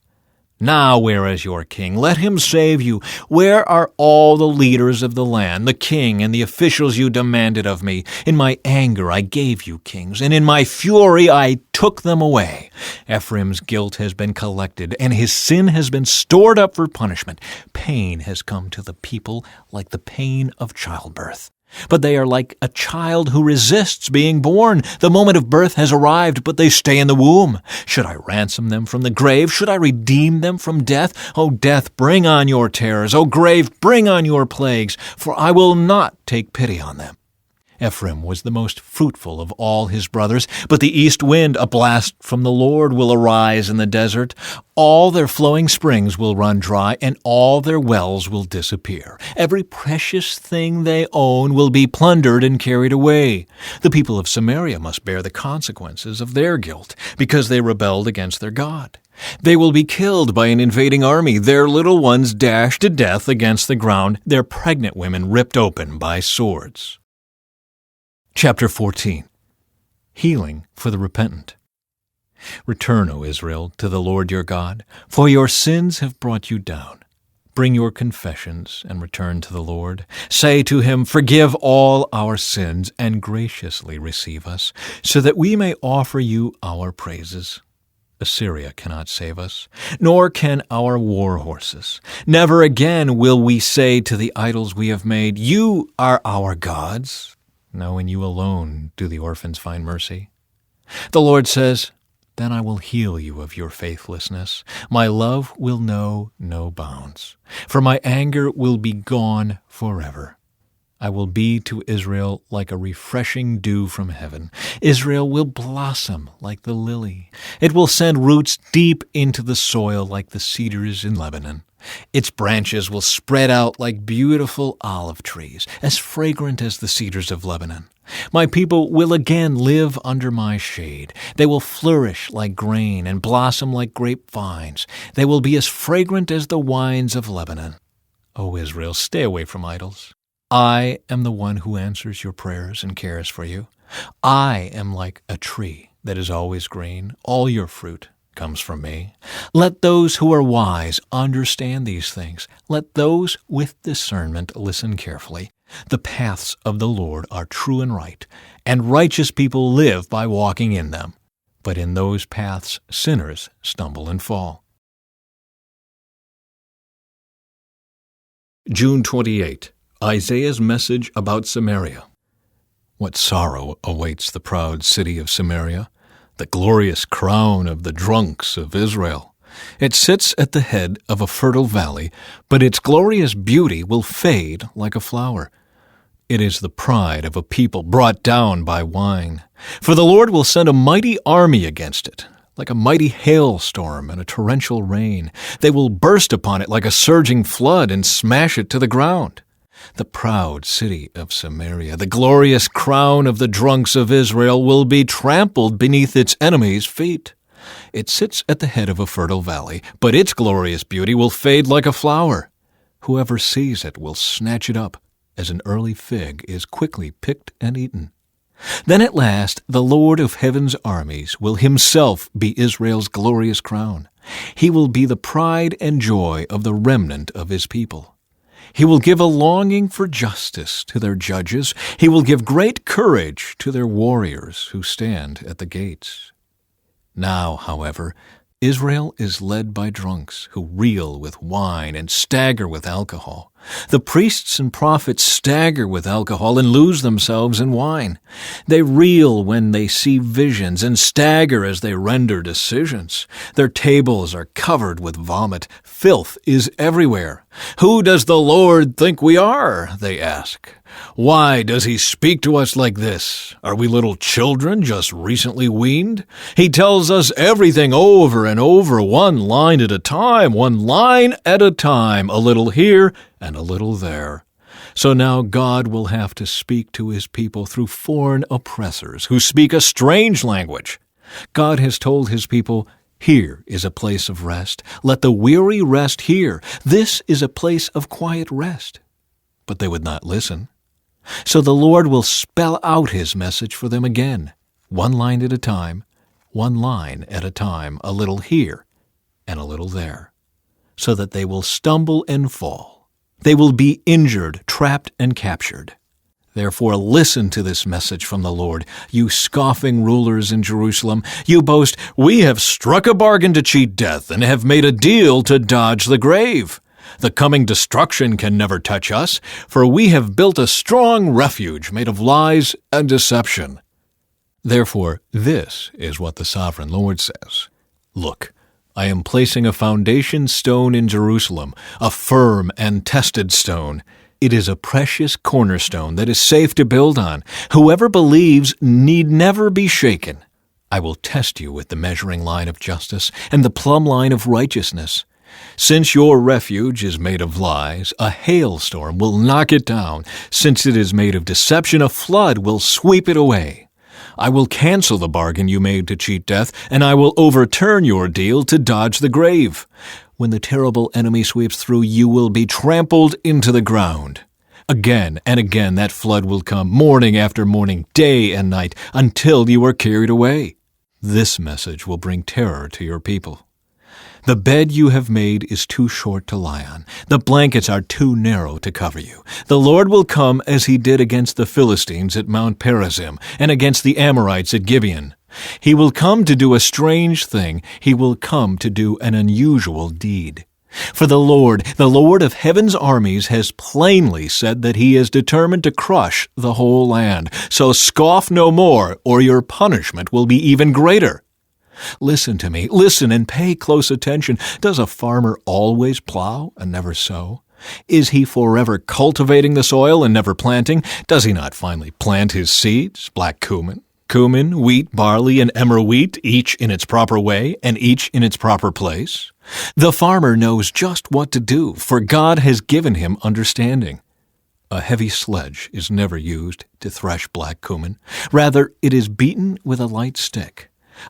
Now where is your king? Let him save you. Where are all the leaders of the land, the king and the officials you demanded of me? In my anger I gave you kings, and in my fury I took them away. Ephraim's guilt has been collected, and his sin has been stored up for punishment. Pain has come to the people like the pain of childbirth. But they are like a child who resists being born. The moment of birth has arrived, but they stay in the womb. Should I ransom them from the grave? Should I redeem them from death? O death, bring on your terrors. O grave, bring on your plagues, for I will not take pity on them. Ephraim was the most fruitful of all his brothers, but the east wind, a blast from the Lord, will arise in the desert. All their flowing springs will run dry, and all their wells will disappear. Every precious thing they own will be plundered and carried away. The people of Samaria must bear the consequences of their guilt, because they rebelled against their God. They will be killed by an invading army, their little ones dashed to death against the ground, their pregnant women ripped open by swords. Chapter 14. Healing for the repentant. Return, O Israel, to the Lord your God, for your sins have brought you down. Bring your confessions and return to the Lord. Say to him, forgive all our sins and graciously receive us, so that we may offer you our praises. Assyria cannot save us, nor can our war horses. Never again will we say to the idols we have made, you are our gods. No, in you alone do the orphans find mercy. The Lord says, then I will heal you of your faithlessness. My love will know no bounds, for my anger will be gone forever. I will be to Israel like a refreshing dew from heaven. Israel will blossom like the lily. It will send roots deep into the soil like the cedars in Lebanon. Its branches will spread out like beautiful olive trees, as fragrant as the cedars of Lebanon. My people will again live under my shade. They will flourish like grain and blossom like grapevines. They will be as fragrant as the wines of Lebanon. O Israel, stay away from idols. I am the one who answers your prayers and cares for you. I am like a tree that is always green. All your fruit comes from me. Let those who are wise understand these things. Let those with discernment listen carefully. The paths of the Lord are true and right, and righteous people live by walking in them. But in those paths sinners stumble and fall. June 28. Isaiah's message about Samaria. What sorrow awaits the proud city of Samaria, the glorious crown of the drunks of Israel. It sits at the head of a fertile valley, but its glorious beauty will fade like a flower. It is the pride of a people brought down by wine. For the Lord will send a mighty army against it, like a mighty hailstorm and a torrential rain. They will burst upon it like a surging flood and smash it to the ground. The proud city of Samaria, the glorious crown of the drunks of Israel, will be trampled beneath its enemies' feet. It sits at the head of a fertile valley, but its glorious beauty will fade like a flower. Whoever sees it will snatch it up, as an early fig is quickly picked and eaten. Then at last the Lord of heaven's armies will himself be Israel's glorious crown. He will be the pride and joy of the remnant of his people. He will give a longing for justice to their judges. He will give great courage to their warriors who stand at the gates. Now, however, Israel is led by drunks who reel with wine and stagger with alcohol. The priests and prophets stagger with alcohol and lose themselves in wine. They reel when they see visions and stagger as they render decisions. Their tables are covered with vomit. Filth is everywhere. Who does the Lord think we are? They ask. Why does he speak to us like this? Are we little children just recently weaned? He tells us everything over and over, one line at a time, a little here and a little there. So now God will have to speak to his people through foreign oppressors who speak a strange language. God has told his people, here is a place of rest. Let the weary rest here. This is a place of quiet rest. But they would not listen. So the Lord will spell out his message for them again, one line at a time, a little here and a little there, so that they will stumble and fall. They will be injured, trapped, and captured. Therefore listen to this message from the Lord, you scoffing rulers in Jerusalem. You boast, we have struck a bargain to cheat death and have made a deal to dodge the grave. The coming destruction can never touch us, for we have built a strong refuge made of lies and deception. Therefore, this is what the sovereign Lord says. Look, I am placing a foundation stone in Jerusalem, a firm and tested stone. It is a precious cornerstone that is safe to build on. Whoever believes need never be shaken. I will test you with the measuring line of justice and the plumb line of righteousness. Since your refuge is made of lies, a hailstorm will knock it down. Since it is made of deception, a flood will sweep it away. I will cancel the bargain you made to cheat death, and I will overturn your deal to dodge the grave. When the terrible enemy sweeps through, you will be trampled into the ground. Again and again that flood will come, morning after morning, day and night, until you are carried away. This message will bring terror to your people. The bed you have made is too short to lie on. The blankets are too narrow to cover you. The Lord will come as he did against the Philistines at Mount Perazim and against the Amorites at Gibeon. He will come to do a strange thing. He will come to do an unusual deed. For the Lord of heaven's armies, has plainly said that he is determined to crush the whole land. So scoff no more, or your punishment will be even greater. Listen to me, listen and pay close attention. Does a farmer always plow and never sow? Is he forever cultivating the soil and never planting? Does he not finally plant his seeds, black cumin, wheat, barley, and emmer wheat, each in its proper way and each in its proper place? The farmer knows just what to do, for God has given him understanding. A heavy sledge is never used to thresh black cumin. Rather, it is beaten with a light stick.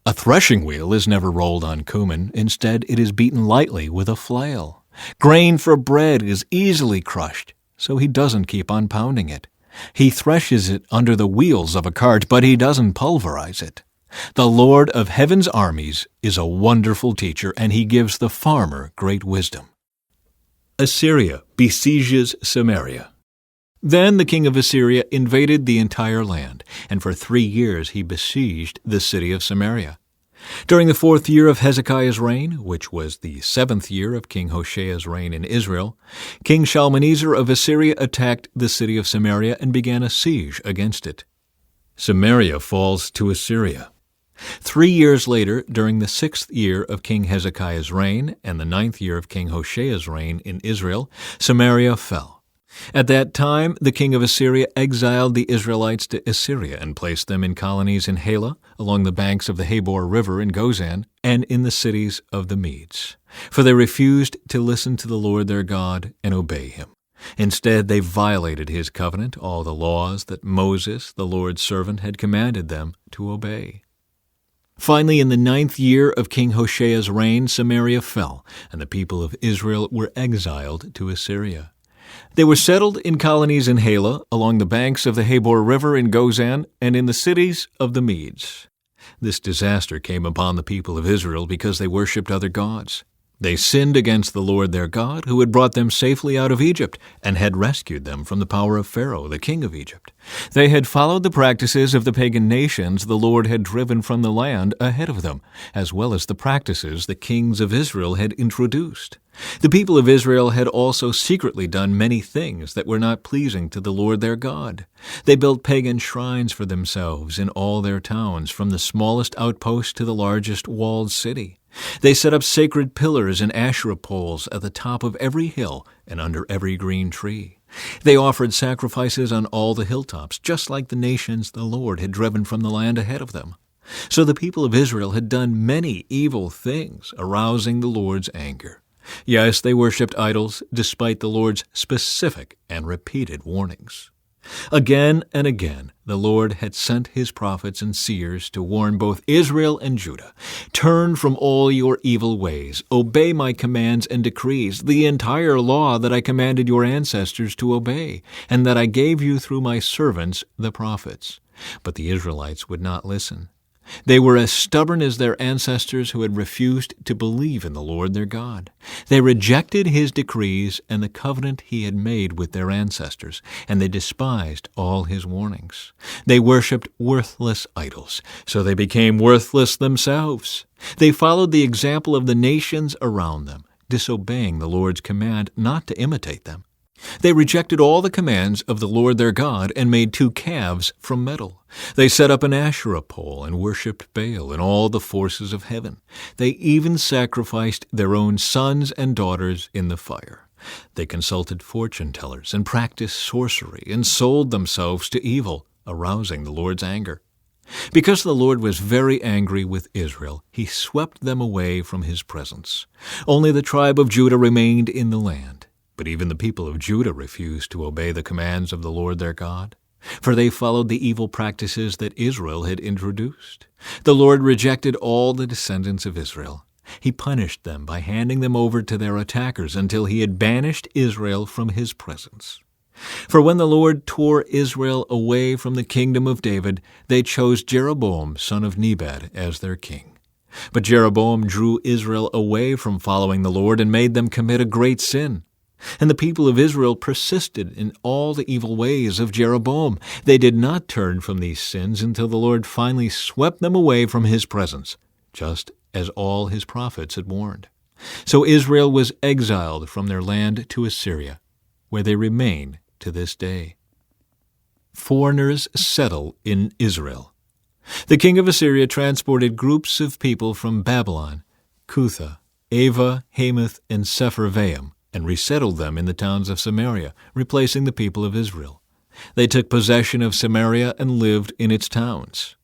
A threshing wheel is never rolled on cumin. Instead, it is beaten lightly with a flail. Grain for bread is easily crushed, so he doesn't keep on pounding it. He threshes it under the wheels of a cart, but he doesn't pulverize it. The Lord of heaven's armies is a wonderful teacher, and he gives the farmer great wisdom. Assyria besieges Samaria. Then the king of Assyria invaded the entire land, and for 3 years he besieged the city of Samaria. During the 4th year of Hezekiah's reign, which was the 7th year of King Hosea's reign in Israel, King Shalmaneser of Assyria attacked the city of Samaria and began a siege against it. Samaria falls to Assyria. 3 years later, during the 6th year of King Hezekiah's reign and the 9th year of King Hosea's reign in Israel, Samaria fell. At that time, the king of Assyria exiled the Israelites to Assyria and placed them in colonies in Halah, along the banks of the Habor River in Gozan, and in the cities of the Medes. For they refused to listen to the Lord their God and obey him. Instead, they violated his covenant, all the laws that Moses, the Lord's servant, had commanded them to obey. Finally, in the 9th year of King Hosea's reign, Samaria fell, and the people of Israel were exiled to Assyria. They were settled in colonies in Halah, along the banks of the Habor River in Gozan, and in the cities of the Medes. This disaster came upon the people of Israel because they worshipped other gods. They sinned against the Lord their God, who had brought them safely out of Egypt and had rescued them from the power of Pharaoh, the king of Egypt. They had followed the practices of the pagan nations the Lord had driven from the land ahead of them, as well as the practices the kings of Israel had introduced. The people of Israel had also secretly done many things that were not pleasing to the Lord their God. They built pagan shrines for themselves in all their towns, from the smallest outpost to the largest walled city. They set up sacred pillars and Asherah poles at the top of every hill and under every green tree. They offered sacrifices on all the hilltops, just like the nations the Lord had driven from the land ahead of them. So the people of Israel had done many evil things, arousing the Lord's anger. Yes, they worshipped idols, despite the Lord's specific and repeated warnings. Again and again, the Lord had sent his prophets and seers to warn both Israel and Judah, "Turn from all your evil ways, obey my commands and decrees, the entire law that I commanded your ancestors to obey, and that I gave you through my servants, the prophets." But the Israelites would not listen. They were as stubborn as their ancestors who had refused to believe in the Lord their God. They rejected his decrees and the covenant he had made with their ancestors, and they despised all his warnings. They worshipped worthless idols, so they became worthless themselves. They followed the example of the nations around them, disobeying the Lord's command not to imitate them. They rejected all the commands of the Lord their God and made 2 calves from metal. They set up an Asherah pole and worshipped Baal and all the forces of heaven. They even sacrificed their own sons and daughters in the fire. They consulted fortune-tellers and practiced sorcery and sold themselves to evil, arousing the Lord's anger. Because the Lord was very angry with Israel, he swept them away from his presence. Only the tribe of Judah remained in the land. But even the people of Judah refused to obey the commands of the Lord their God, for they followed the evil practices that Israel had introduced. The Lord rejected all the descendants of Israel. He punished them by handing them over to their attackers until he had banished Israel from his presence. For when the Lord tore Israel away from the kingdom of David, they chose Jeroboam, son of Nebat, as their king. But Jeroboam drew Israel away from following the Lord and made them commit a great sin. And the people of Israel persisted in all the evil ways of Jeroboam. They did not turn from these sins until the Lord finally swept them away from his presence, just as all his prophets had warned. So Israel was exiled from their land to Assyria, where they remain to this day. Foreigners settle in Israel. The king of Assyria transported groups of people from Babylon, Cutha, Ava, Hamath, and Sepharvaim, and resettled them in the towns of Samaria, replacing the people of Israel. They took possession of Samaria and lived in its towns.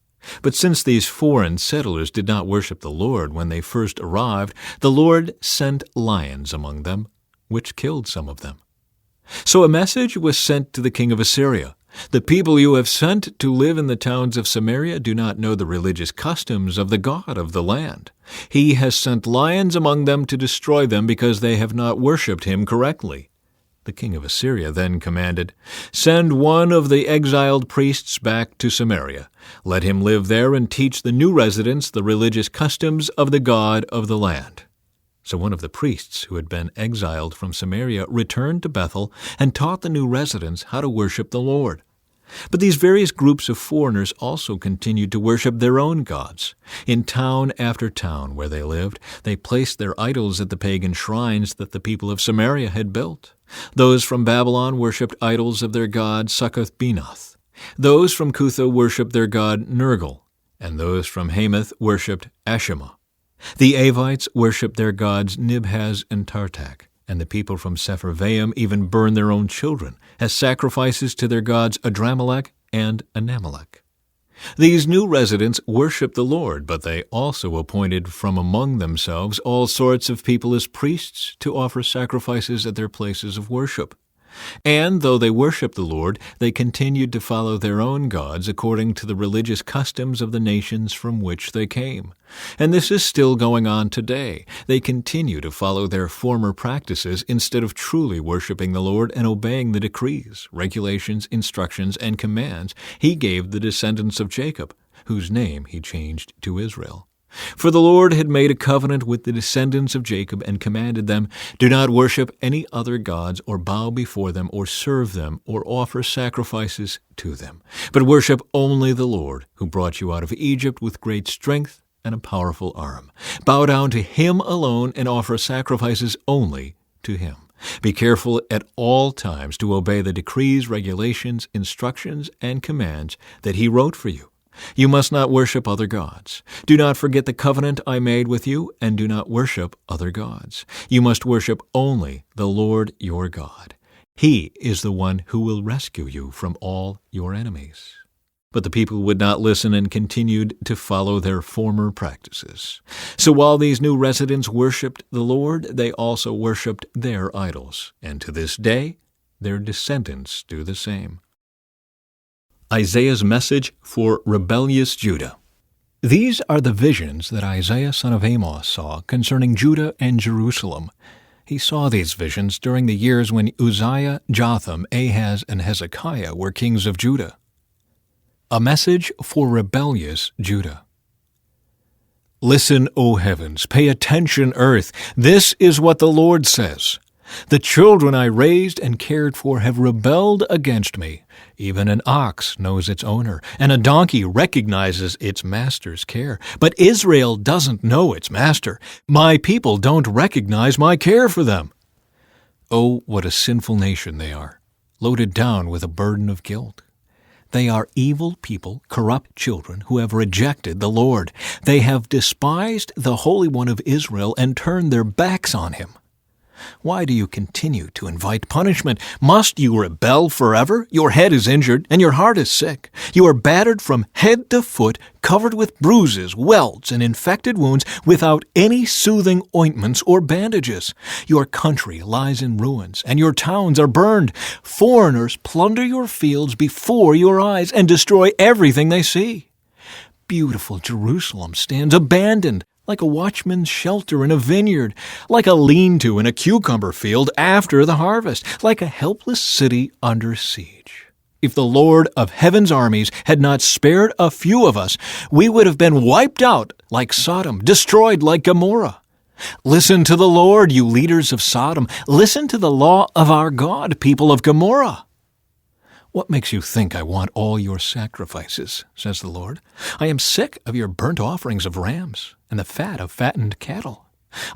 But since these foreign settlers did not worship the Lord when they first arrived, the Lord sent lions among them, which killed some of them. So a message was sent to the king of Assyria. The people you have sent to live in the towns of Samaria do not know the religious customs of the God of the land. He has sent lions among them to destroy them because they have not worshipped him correctly. The king of Assyria then commanded, "Send one of the exiled priests back to Samaria. Let him live there and teach the new residents the religious customs of the God of the land." So one of the priests who had been exiled from Samaria returned to Bethel and taught the new residents how to worship the Lord. But these various groups of foreigners also continued to worship their own gods. In town after town where they lived, they placed their idols at the pagan shrines that the people of Samaria had built. Those from Babylon worshipped idols of their god Succoth-Benoth. Those from Cutha worshipped their god Nergal, and those from Hamath worshipped Ashimah. The Avites worshipped their gods Nibhaz and Tartak, and the people from Sepharvaim even burned their own children as sacrifices to their gods Adramelech and Anamelech. These new residents worshipped the Lord, but they also appointed from among themselves all sorts of people as priests to offer sacrifices at their places of worship. And though they worshipped the Lord, they continued to follow their own gods according to the religious customs of the nations from which they came. And this is still going on today. They continue to follow their former practices instead of truly worshiping the Lord and obeying the decrees, regulations, instructions, and commands he gave the descendants of Jacob, whose name he changed to Israel. For the Lord had made a covenant with the descendants of Jacob and commanded them, "Do not worship any other gods or bow before them or serve them or offer sacrifices to them, but worship only the Lord, who brought you out of Egypt with great strength and a powerful arm. Bow down to him alone and offer sacrifices only to him. Be careful at all times to obey the decrees, regulations, instructions, and commands that he wrote for you. You must not worship other gods. Do not forget the covenant I made with you, and do not worship other gods. You must worship only the Lord your God. He is the one who will rescue you from all your enemies." But the people would not listen and continued to follow their former practices. So while these new residents worshipped the Lord, they also worshipped their idols, and to this day their descendants do the same. Isaiah's message for rebellious Judah. These are the visions that Isaiah son of Amos saw concerning Judah and Jerusalem. He saw these visions during the years when Uzziah, Jotham, Ahaz, and Hezekiah were kings of Judah. A message for rebellious Judah. Listen, O heavens, pay attention, earth. This is what the Lord says. The children I raised and cared for have rebelled against me. Even an ox knows its owner, and a donkey recognizes its master's care. But Israel doesn't know its master. My people don't recognize my care for them. Oh, what a sinful nation they are, loaded down with a burden of guilt. They are evil people, corrupt children who have rejected the Lord. They have despised the Holy One of Israel and turned their backs on him. Why do you continue to invite punishment? Must you rebel forever? Your head is injured, and your heart is sick. You are battered from head to foot, covered with bruises, welts, and infected wounds, without any soothing ointments or bandages. Your country lies in ruins, and your towns are burned. Foreigners plunder your fields before your eyes and destroy everything they see. Beautiful Jerusalem stands abandoned, like a watchman's shelter in a vineyard, like a lean-to in a cucumber field after the harvest, like a helpless city under siege. If the Lord of heaven's armies had not spared a few of us, we would have been wiped out like Sodom, destroyed like Gomorrah. Listen to the Lord, you leaders of Sodom. Listen to the law of our God, people of Gomorrah. What makes you think I want all your sacrifices, says the Lord? I am sick of your burnt offerings of rams and the fat of fattened cattle.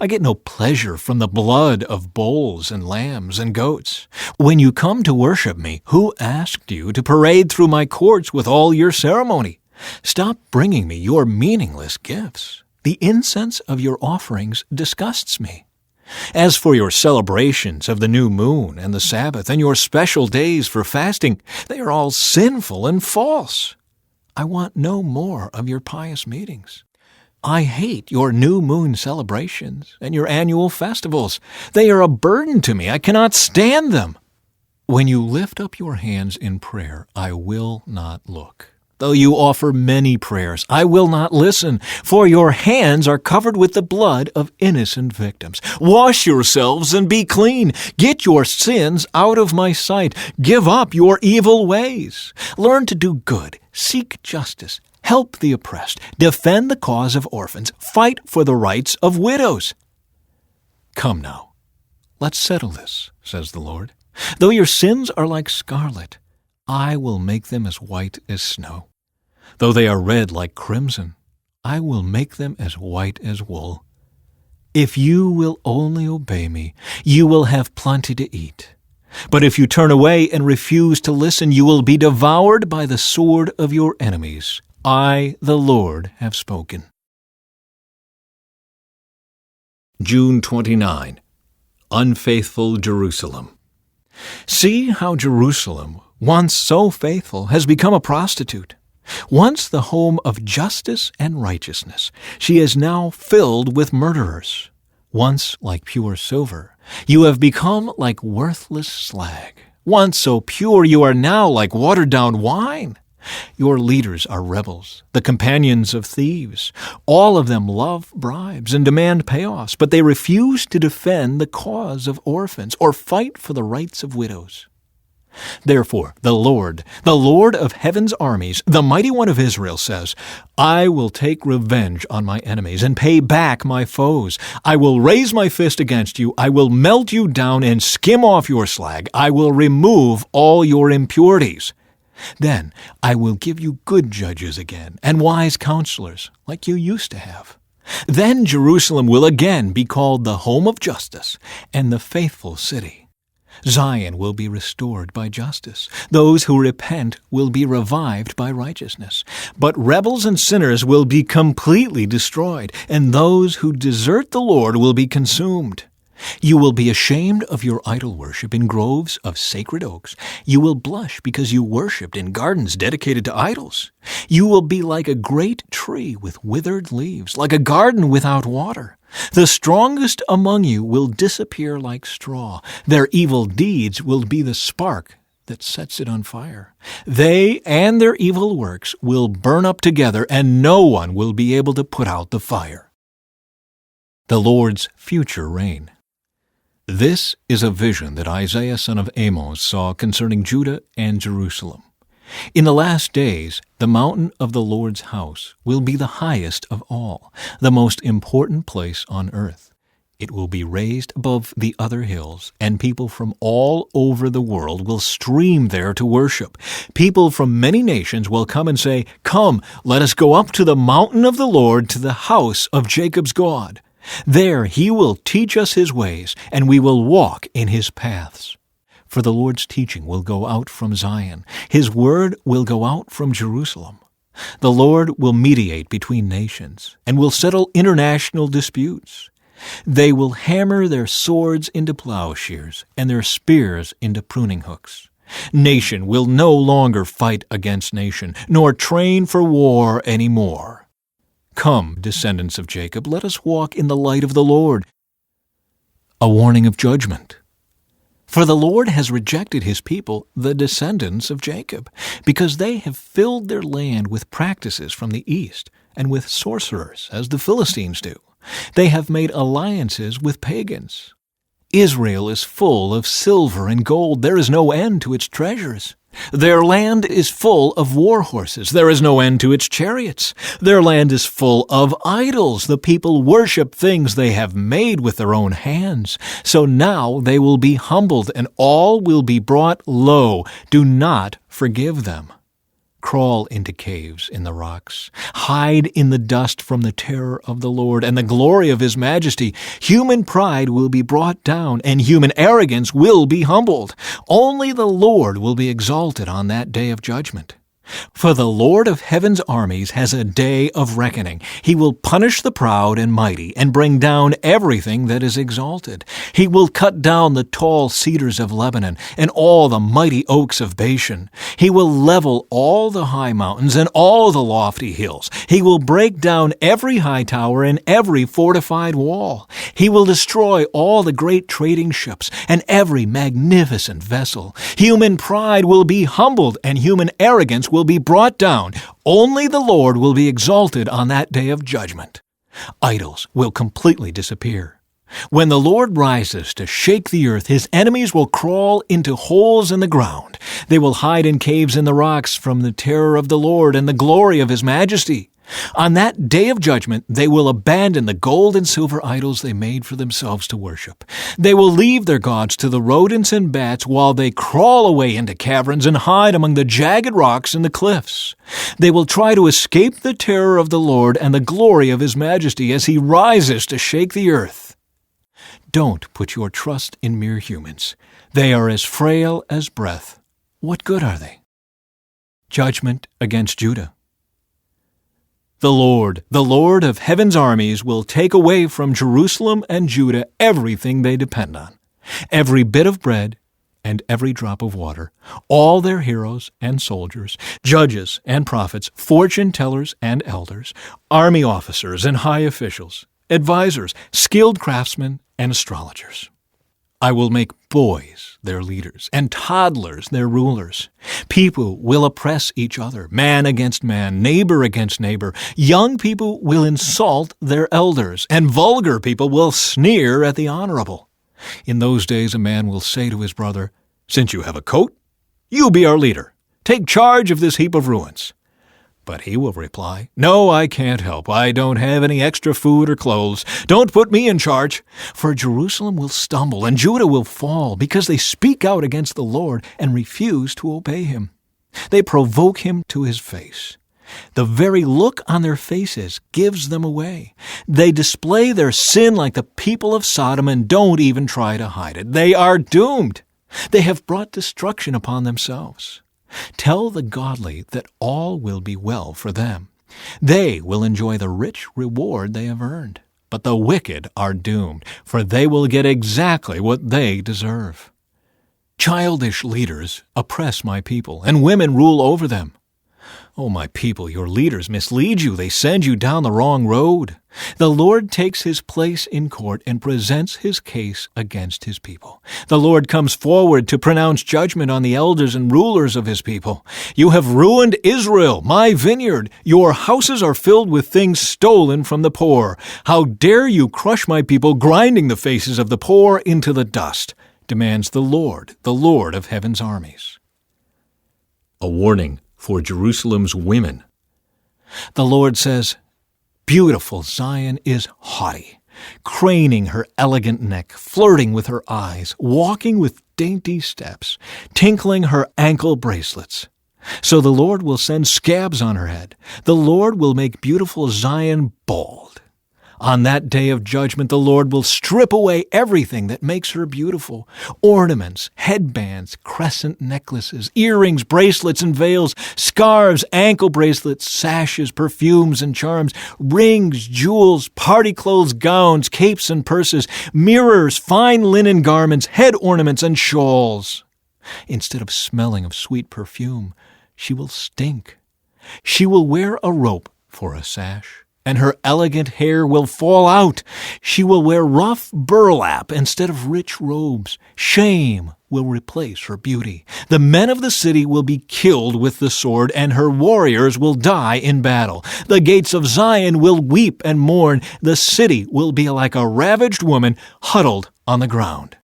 I get no pleasure from the blood of bulls and lambs and goats. When you come to worship me, who asked you to parade through my courts with all your ceremony? Stop bringing me your meaningless gifts. The incense of your offerings disgusts me. As for your celebrations of the new moon and the Sabbath and your special days for fasting, they are all sinful and false. I want no more of your pious meetings. I hate your new moon celebrations and your annual festivals. They are a burden to me. I cannot stand them. When you lift up your hands in prayer, I will not look. Though you offer many prayers, I will not listen, for your hands are covered with the blood of innocent victims. Wash yourselves and be clean. Get your sins out of my sight. Give up your evil ways. Learn to do good. Seek justice. Help the oppressed. Defend the cause of orphans. Fight for the rights of widows. Come now, let's settle this, says the Lord. Though your sins are like scarlet, I will make them as white as snow. Though they are red like crimson, I will make them as white as wool. If you will only obey me, you will have plenty to eat. But if you turn away and refuse to listen, you will be devoured by the sword of your enemies. I, the Lord, have spoken. June 29. Unfaithful Jerusalem. See how Jerusalem, once so faithful, has become a prostitute. Once the home of justice and righteousness, she is now filled with murderers. Once like pure silver, you have become like worthless slag. Once so pure, you are now like watered-down wine. Your leaders are rebels, the companions of thieves. All of them love bribes and demand payoffs, but they refuse to defend the cause of orphans or fight for the rights of widows. Therefore, the Lord of heaven's armies, the mighty one of Israel, says, I will take revenge on my enemies and pay back my foes. I will raise my fist against you. I will melt you down and skim off your slag. I will remove all your impurities. Then I will give you good judges again and wise counselors like you used to have. Then Jerusalem will again be called the home of justice and the faithful city. Zion will be restored by justice. Those who repent will be revived by righteousness. But rebels and sinners will be completely destroyed, and those who desert the Lord will be consumed. You will be ashamed of your idol worship in groves of sacred oaks. You will blush because you worshipped in gardens dedicated to idols. You will be like a great tree with withered leaves, like a garden without water. The strongest among you will disappear like straw. Their evil deeds will be the spark that sets it on fire. They and their evil works will burn up together, and no one will be able to put out the fire. The Lord's future reign. This is a vision that Isaiah son of Amos saw concerning Judah and Jerusalem. In the last days, the mountain of the Lord's house will be the highest of all, the most important place on earth. It will be raised above the other hills, and people from all over the world will stream there to worship. People from many nations will come and say, Come, let us go up to the mountain of the Lord, to the house of Jacob's God. There he will teach us his ways, and we will walk in his paths. For the Lord's teaching will go out from Zion. His word will go out from Jerusalem. The Lord will mediate between nations and will settle international disputes. They will hammer their swords into plowshares and their spears into pruning hooks. Nation will no longer fight against nation, nor train for war any more. Come, descendants of Jacob, let us walk in the light of the Lord. A warning of judgment. For the Lord has rejected his people, the descendants of Jacob, because they have filled their land with practices from the east, and with sorcerers, as the Philistines do. They have made alliances with pagans. Israel is full of silver and gold. There is no end to its treasures. Their land is full of war horses. There is no end to its chariots. Their land is full of idols. The people worship things they have made with their own hands. So now they will be humbled, and all will be brought low. Do not forgive them. Crawl into caves in the rocks. Hide in the dust from the terror of the Lord and the glory of his majesty. Human pride will be brought down, and human arrogance will be humbled. Only the Lord will be exalted on that day of judgment. For the Lord of heaven's armies has a day of reckoning. He will punish the proud and mighty, and bring down everything that is exalted. He will cut down the tall cedars of Lebanon, and all the mighty oaks of Bashan. He will level all the high mountains and all the lofty hills. He will break down every high tower and every fortified wall. He will destroy all the great trading ships and every magnificent vessel. Human pride will be humbled, and human arrogance will be brought down. Only the Lord will be exalted on that day of judgment. Idols will completely disappear. When the Lord rises to shake the earth, his enemies will crawl into holes in the ground. They will hide in caves in the rocks from the terror of the Lord and the glory of his majesty. On that day of judgment, they will abandon the gold and silver idols they made for themselves to worship. They will leave their gods to the rodents and bats while they crawl away into caverns and hide among the jagged rocks and the cliffs. They will try to escape the terror of the Lord and the glory of his majesty as he rises to shake the earth. Don't put your trust in mere humans. They are as frail as breath. What good are they? Judgment against Judah. The Lord of heaven's armies, will take away from Jerusalem and Judah everything they depend on, every bit of bread and every drop of water, all their heroes and soldiers, judges and prophets, fortune-tellers and elders, army officers and high officials, advisors, skilled craftsmen and astrologers. I will make boys their leaders, and toddlers their rulers. People will oppress each other, man against man, neighbor against neighbor. Young people will insult their elders, and vulgar people will sneer at the honorable. In those days a man will say to his brother, "Since you have a coat, you be our leader. Take charge of this heap of ruins." But he will reply, "No, I can't help. I don't have any extra food or clothes. Don't put me in charge." For Jerusalem will stumble and Judah will fall because they speak out against the Lord and refuse to obey him. They provoke him to his face. The very look on their faces gives them away. They display their sin like the people of Sodom and don't even try to hide it. They are doomed. They have brought destruction upon themselves. Tell the godly that all will be well for them. They will enjoy the rich reward they have earned. But the wicked are doomed, for they will get exactly what they deserve. Childish leaders oppress my people, and women rule over them. O my people, your leaders mislead you. They send you down the wrong road. The Lord takes his place in court and presents his case against his people. The Lord comes forward to pronounce judgment on the elders and rulers of his people. You have ruined Israel, my vineyard. Your houses are filled with things stolen from the poor. How dare you crush my people, grinding the faces of the poor into the dust, demands the Lord of heaven's armies. A warning for Jerusalem's women. The Lord says, "Beautiful Zion is haughty, craning her elegant neck, flirting with her eyes, walking with dainty steps, tinkling her ankle bracelets. So the Lord will send scabs on her head. The Lord will make beautiful Zion bald. On that day of judgment, the Lord will strip away everything that makes her beautiful: ornaments, headbands, crescent necklaces, earrings, bracelets, and veils, scarves, ankle bracelets, sashes, perfumes, and charms, rings, jewels, party clothes, gowns, capes, and purses, mirrors, fine linen garments, head ornaments, and shawls. Instead of smelling of sweet perfume, she will stink. She will wear a rope for a sash, and her elegant hair will fall out. She will wear rough burlap instead of rich robes. Shame will replace her beauty. The men of the city will be killed with the sword, and her warriors will die in battle. The gates of Zion will weep and mourn. The city will be like a ravaged woman huddled on the ground.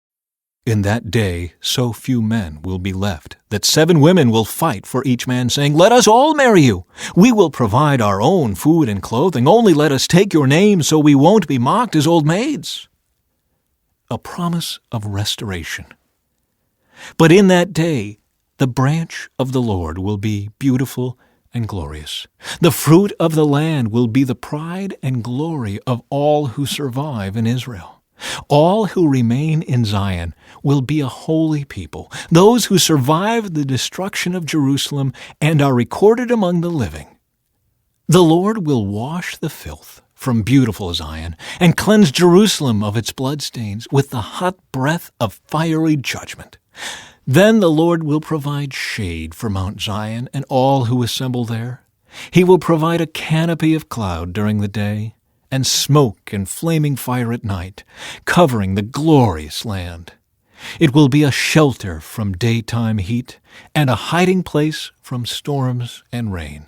In that day, so few men will be left that 7 women will fight for each man, saying, "Let us all marry you. We will provide our own food and clothing. Only let us take your name so we won't be mocked as old maids." A promise of restoration. But in that day, the branch of the Lord will be beautiful and glorious. The fruit of the land will be the pride and glory of all who survive in Israel. All who remain in Zion will be a holy people, those who survived the destruction of Jerusalem and are recorded among the living. The Lord will wash the filth from beautiful Zion and cleanse Jerusalem of its bloodstains with the hot breath of fiery judgment. Then the Lord will provide shade for Mount Zion and all who assemble there. He will provide a canopy of cloud during the day, and smoke and flaming fire at night, covering the glorious land. It will be a shelter from daytime heat and a hiding place from storms and rain.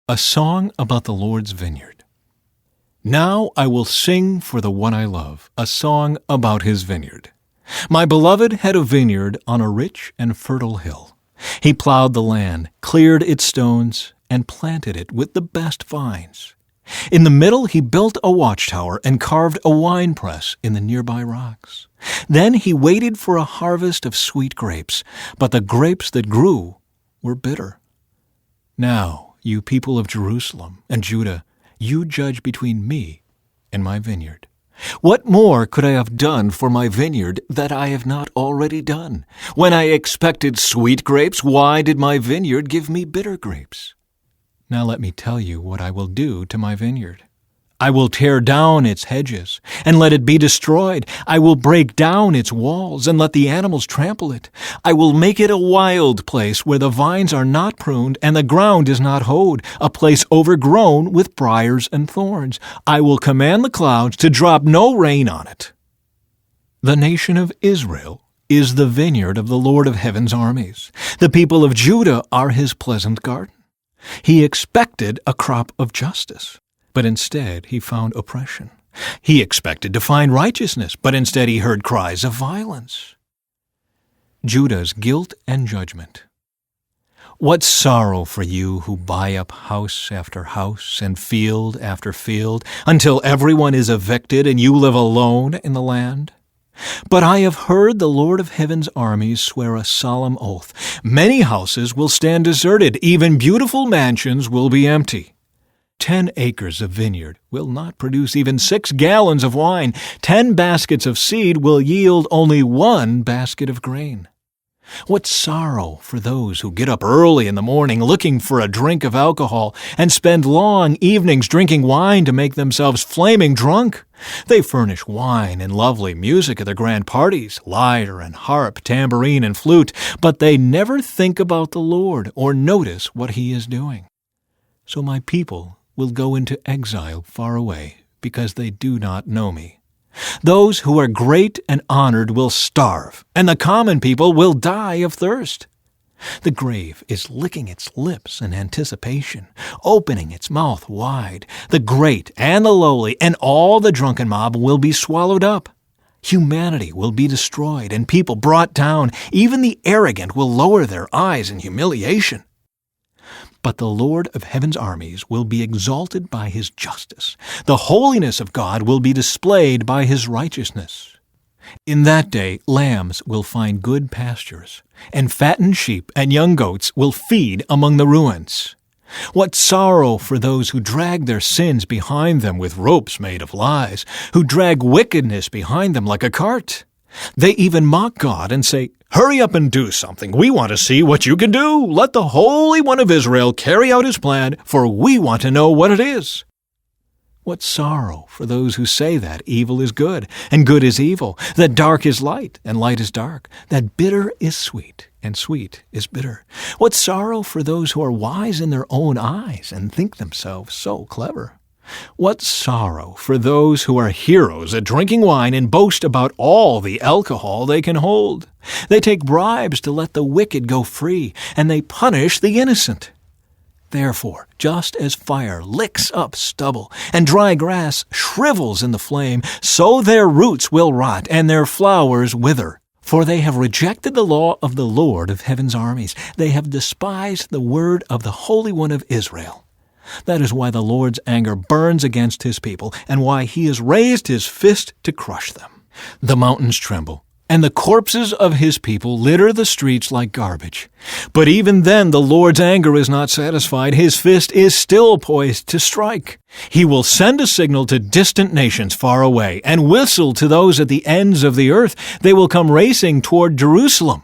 A song about the Lord's vineyard. Now I will sing for the one I love, a song about his vineyard. My beloved had a vineyard on a rich and fertile hill. He plowed the land, cleared its stones, and planted it with the best vines. In the middle he built a watchtower and carved a winepress in the nearby rocks. Then he waited for a harvest of sweet grapes, but the grapes that grew were bitter. Now, you people of Jerusalem and Judah, you judge between me and my vineyard. What more could I have done for my vineyard that I have not already done? When I expected sweet grapes, why did my vineyard give me bitter grapes? Now let me tell you what I will do to my vineyard. I will tear down its hedges and let it be destroyed. I will break down its walls and let the animals trample it. I will make it a wild place where the vines are not pruned and the ground is not hoed, a place overgrown with briars and thorns. I will command the clouds to drop no rain on it. The nation of Israel is the vineyard of the Lord of heaven's armies. The people of Judah are his pleasant garden. He expected a crop of justice, but instead he found oppression. He expected to find righteousness, but instead he heard cries of violence. Judah's guilt and judgment. What sorrow for you who buy up house after house and field after field until everyone is evicted and you live alone in the land. But I have heard the Lord of heaven's armies swear a solemn oath. Many houses will stand deserted, even beautiful mansions will be empty. 10 acres of vineyard will not produce even 6 gallons of wine. 10 baskets of seed will yield only 1 basket of grain. What sorrow for those who get up early in the morning looking for a drink of alcohol and spend long evenings drinking wine to make themselves flaming drunk. They furnish wine and lovely music at their grand parties, lyre and harp, tambourine and flute, but they never think about the Lord or notice what he is doing. So my people will go into exile far away because they do not know me. Those who are great and honored will starve, and the common people will die of thirst. The grave is licking its lips in anticipation, opening its mouth wide. The great and the lowly and all the drunken mob will be swallowed up. Humanity will be destroyed and people brought down. Even the arrogant will lower their eyes in humiliation. But the Lord of heaven's armies will be exalted by his justice. The holiness of God will be displayed by his righteousness. In that day, lambs will find good pastures, and fattened sheep and young goats will feed among the ruins. What sorrow for those who drag their sins behind them with ropes made of lies, who drag wickedness behind them like a cart. They even mock God and say, "Hurry up and do something. We want to see what you can do. Let the Holy One of Israel carry out his plan, for we want to know what it is." What sorrow for those who say that evil is good, and good is evil, that dark is light, and light is dark, that bitter is sweet, and sweet is bitter. What sorrow for those who are wise in their own eyes, and think themselves so clever. What sorrow for those who are heroes at drinking wine and boast about all the alcohol they can hold. They take bribes to let the wicked go free, and they punish the innocent. Therefore, just as fire licks up stubble, and dry grass shrivels in the flame, so their roots will rot, and their flowers wither. For they have rejected the law of the Lord of heaven's armies. They have despised the word of the Holy One of Israel. That is why the Lord's anger burns against his people, and why he has raised his fist to crush them. The mountains tremble, and the corpses of his people litter the streets like garbage. But even then the Lord's anger is not satisfied. His fist is still poised to strike. He will send a signal to distant nations far away, and whistle to those at the ends of the earth. They will come racing toward Jerusalem.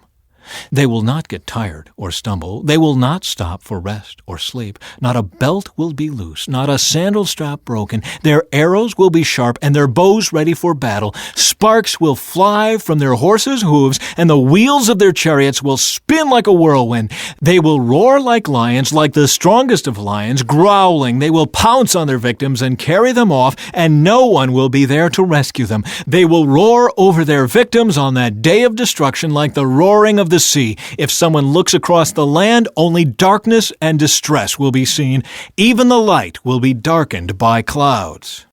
They will not get tired or stumble. They will not stop for rest or sleep. Not a belt will be loose, not a sandal strap broken. Their arrows will be sharp, and their bows ready for battle. Sparks will fly from their horses' hooves, and the wheels of their chariots will spin like a whirlwind. They will roar like lions, like the strongest of lions, growling. They will pounce on their victims and carry them off, and no one will be there to rescue them. They will roar over their victims on that day of destruction like the roaring of the sea. If someone looks across the land, only darkness and distress will be seen. Even the light will be darkened by clouds.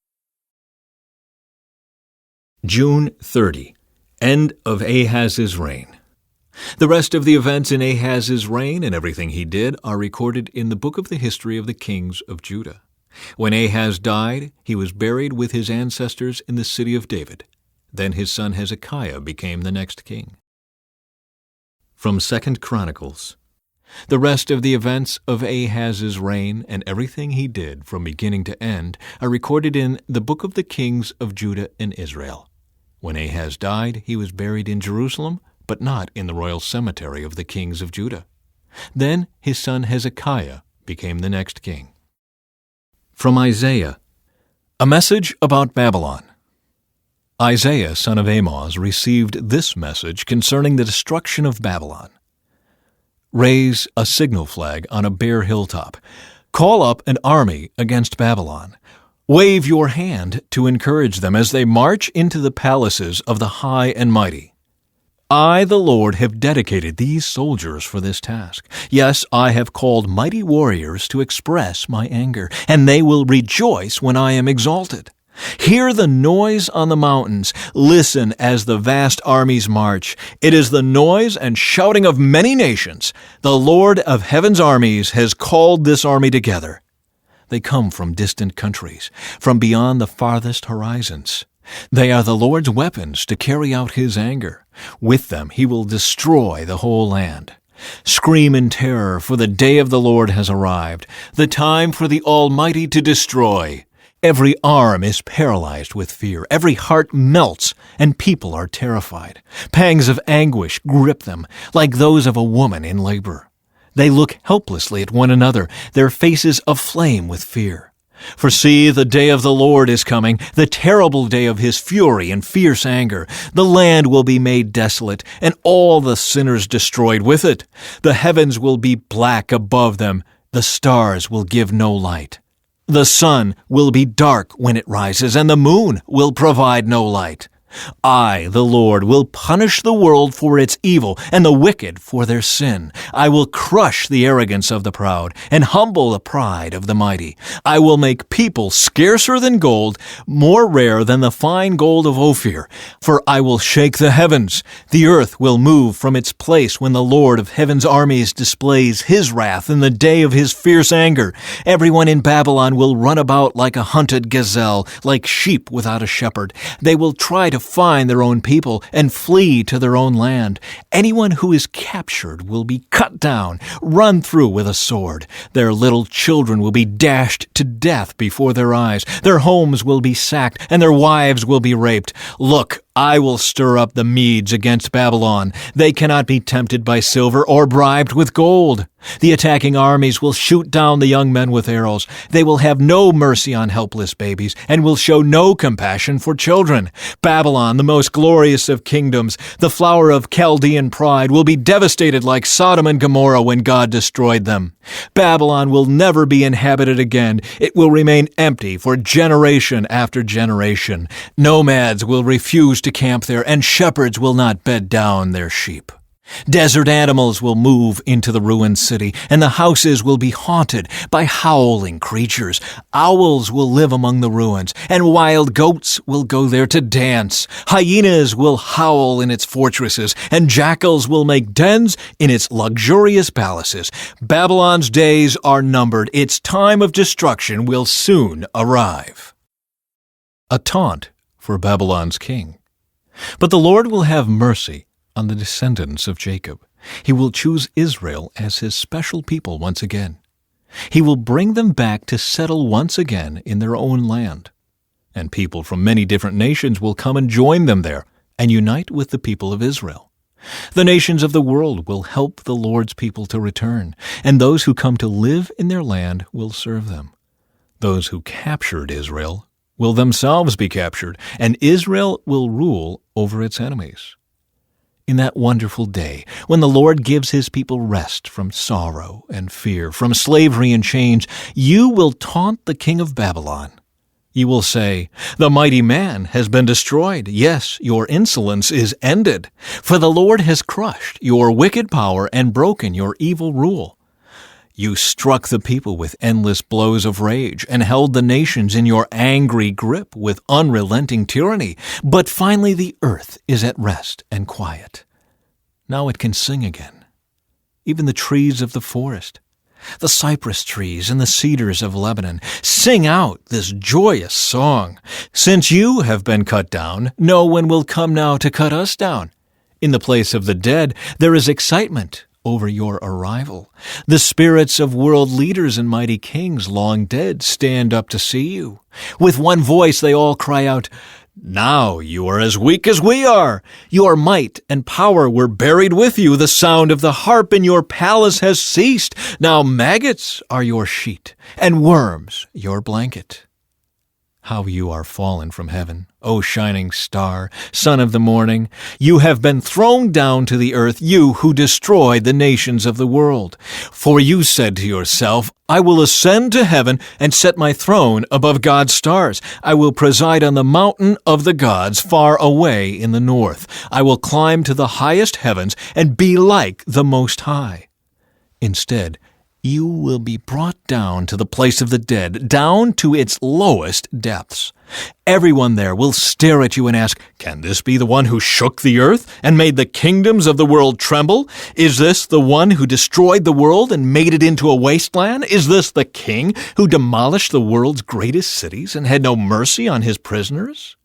June 30. End of Ahaz's reign. The rest of the events in Ahaz's reign and everything he did are recorded in the book of the history of the kings of Judah. When Ahaz died, he was buried with his ancestors in the city of David. Then his son Hezekiah became the next king. From 2 Chronicles. The rest of the events of Ahaz's reign and everything he did from beginning to end are recorded in the book of the kings of Judah and Israel. When Ahaz died, he was buried in Jerusalem, but not in the royal cemetery of the kings of Judah. Then his son Hezekiah became the next king. From Isaiah. A message about Babylon. Isaiah, son of Amoz, received this message concerning the destruction of Babylon. Raise a signal flag on a bare hilltop. Call up an army against Babylon. Wave your hand to encourage them as they march into the palaces of the high and mighty. I, the Lord, have dedicated these soldiers for this task. Yes, I have called mighty warriors to express my anger, and they will rejoice when I am exalted. Hear the noise on the mountains. Listen as the vast armies march. It is the noise and shouting of many nations. The Lord of heaven's armies has called this army together. They come from distant countries, from beyond the farthest horizons. They are the Lord's weapons to carry out his anger. With them he will destroy the whole land. Scream in terror, for the day of the Lord has arrived, the time for the Almighty to destroy. Every arm is paralyzed with fear. Every heart melts, and people are terrified. Pangs of anguish grip them, like those of a woman in labor. They look helplessly at one another, their faces aflame with fear. For see, the day of the Lord is coming, the terrible day of his fury and fierce anger. The land will be made desolate, and all the sinners destroyed with it. The heavens will be black above them. The stars will give no light. The sun will be dark when it rises, and the moon will provide no light. I, the Lord, will punish the world for its evil and the wicked for their sin. I will crush the arrogance of the proud and humble the pride of the mighty. I will make people scarcer than gold, more rare than the fine gold of Ophir. For I will shake the heavens. The earth will move from its place when the Lord of heaven's armies displays his wrath in the day of his fierce anger. Everyone in Babylon will run about like a hunted gazelle, like sheep without a shepherd. They will try to to find their own people and flee to their own land. Anyone who is captured will be cut down, run through with a sword. Their little children will be dashed to death before their eyes. Their homes will be sacked, and their wives will be raped. Look, I will stir up the Medes against Babylon. They cannot be tempted by silver or bribed with gold. The attacking armies will shoot down the young men with arrows. They will have no mercy on helpless babies and will show no compassion for children. Babylon, the most glorious of kingdoms, the flower of Chaldean pride, will be devastated like Sodom and Gomorrah when God destroyed them. Babylon will never be inhabited again. It will remain empty for generation after generation. Nomads will refuse to camp there, and shepherds will not bed down their sheep. Desert animals will move into the ruined city, and the houses will be haunted by howling creatures. Owls will live among the ruins, and wild goats will go there to dance. Hyenas will howl in its fortresses, and jackals will make dens in its luxurious palaces. Babylon's days are numbered. Its time of destruction will soon arrive. A taunt for Babylon's king. But the Lord will have mercy on the descendants of Jacob. He will choose Israel as his special people once again. He will bring them back to settle once again in their own land. And people from many different nations will come and join them there and unite with the people of Israel. The nations of the world will help the Lord's people to return, and those who come to live in their land will serve them. Those who captured Israel will themselves be captured, and Israel will rule over its enemies. In that wonderful day, when the Lord gives his people rest from sorrow and fear, from slavery and chains, you will taunt the king of Babylon. You will say, "The mighty man has been destroyed. Yes, your insolence is ended. For the Lord has crushed your wicked power and broken your evil rule. You struck the people with endless blows of rage and held the nations in your angry grip with unrelenting tyranny. But finally the earth is at rest and quiet. Now it can sing again. Even the trees of the forest, the cypress trees and the cedars of Lebanon, sing out this joyous song. Since you have been cut down, no one will come now to cut us down. In the place of the dead, there is excitement over your arrival. The spirits of world leaders and mighty kings long dead stand up to see you. With one voice they all cry out, "Now you are as weak as we are. Your might and power were buried with you. The sound of the harp in your palace has ceased. Now maggots are your sheet, and worms your blanket." How you are fallen from heaven, O shining star, son of the morning! You have been thrown down to the earth, you who destroyed the nations of the world. For you said to yourself, "I will ascend to heaven and set my throne above God's stars. I will preside on the mountain of the gods far away in the north. I will climb to the highest heavens and be like the Most High." Instead, you will be brought down to the place of the dead, down to its lowest depths. Everyone there will stare at you and ask, "Can this be the one who shook the earth and made the kingdoms of the world tremble? Is this the one who destroyed the world and made it into a wasteland? Is this the king who demolished the world's greatest cities and had no mercy on his prisoners?"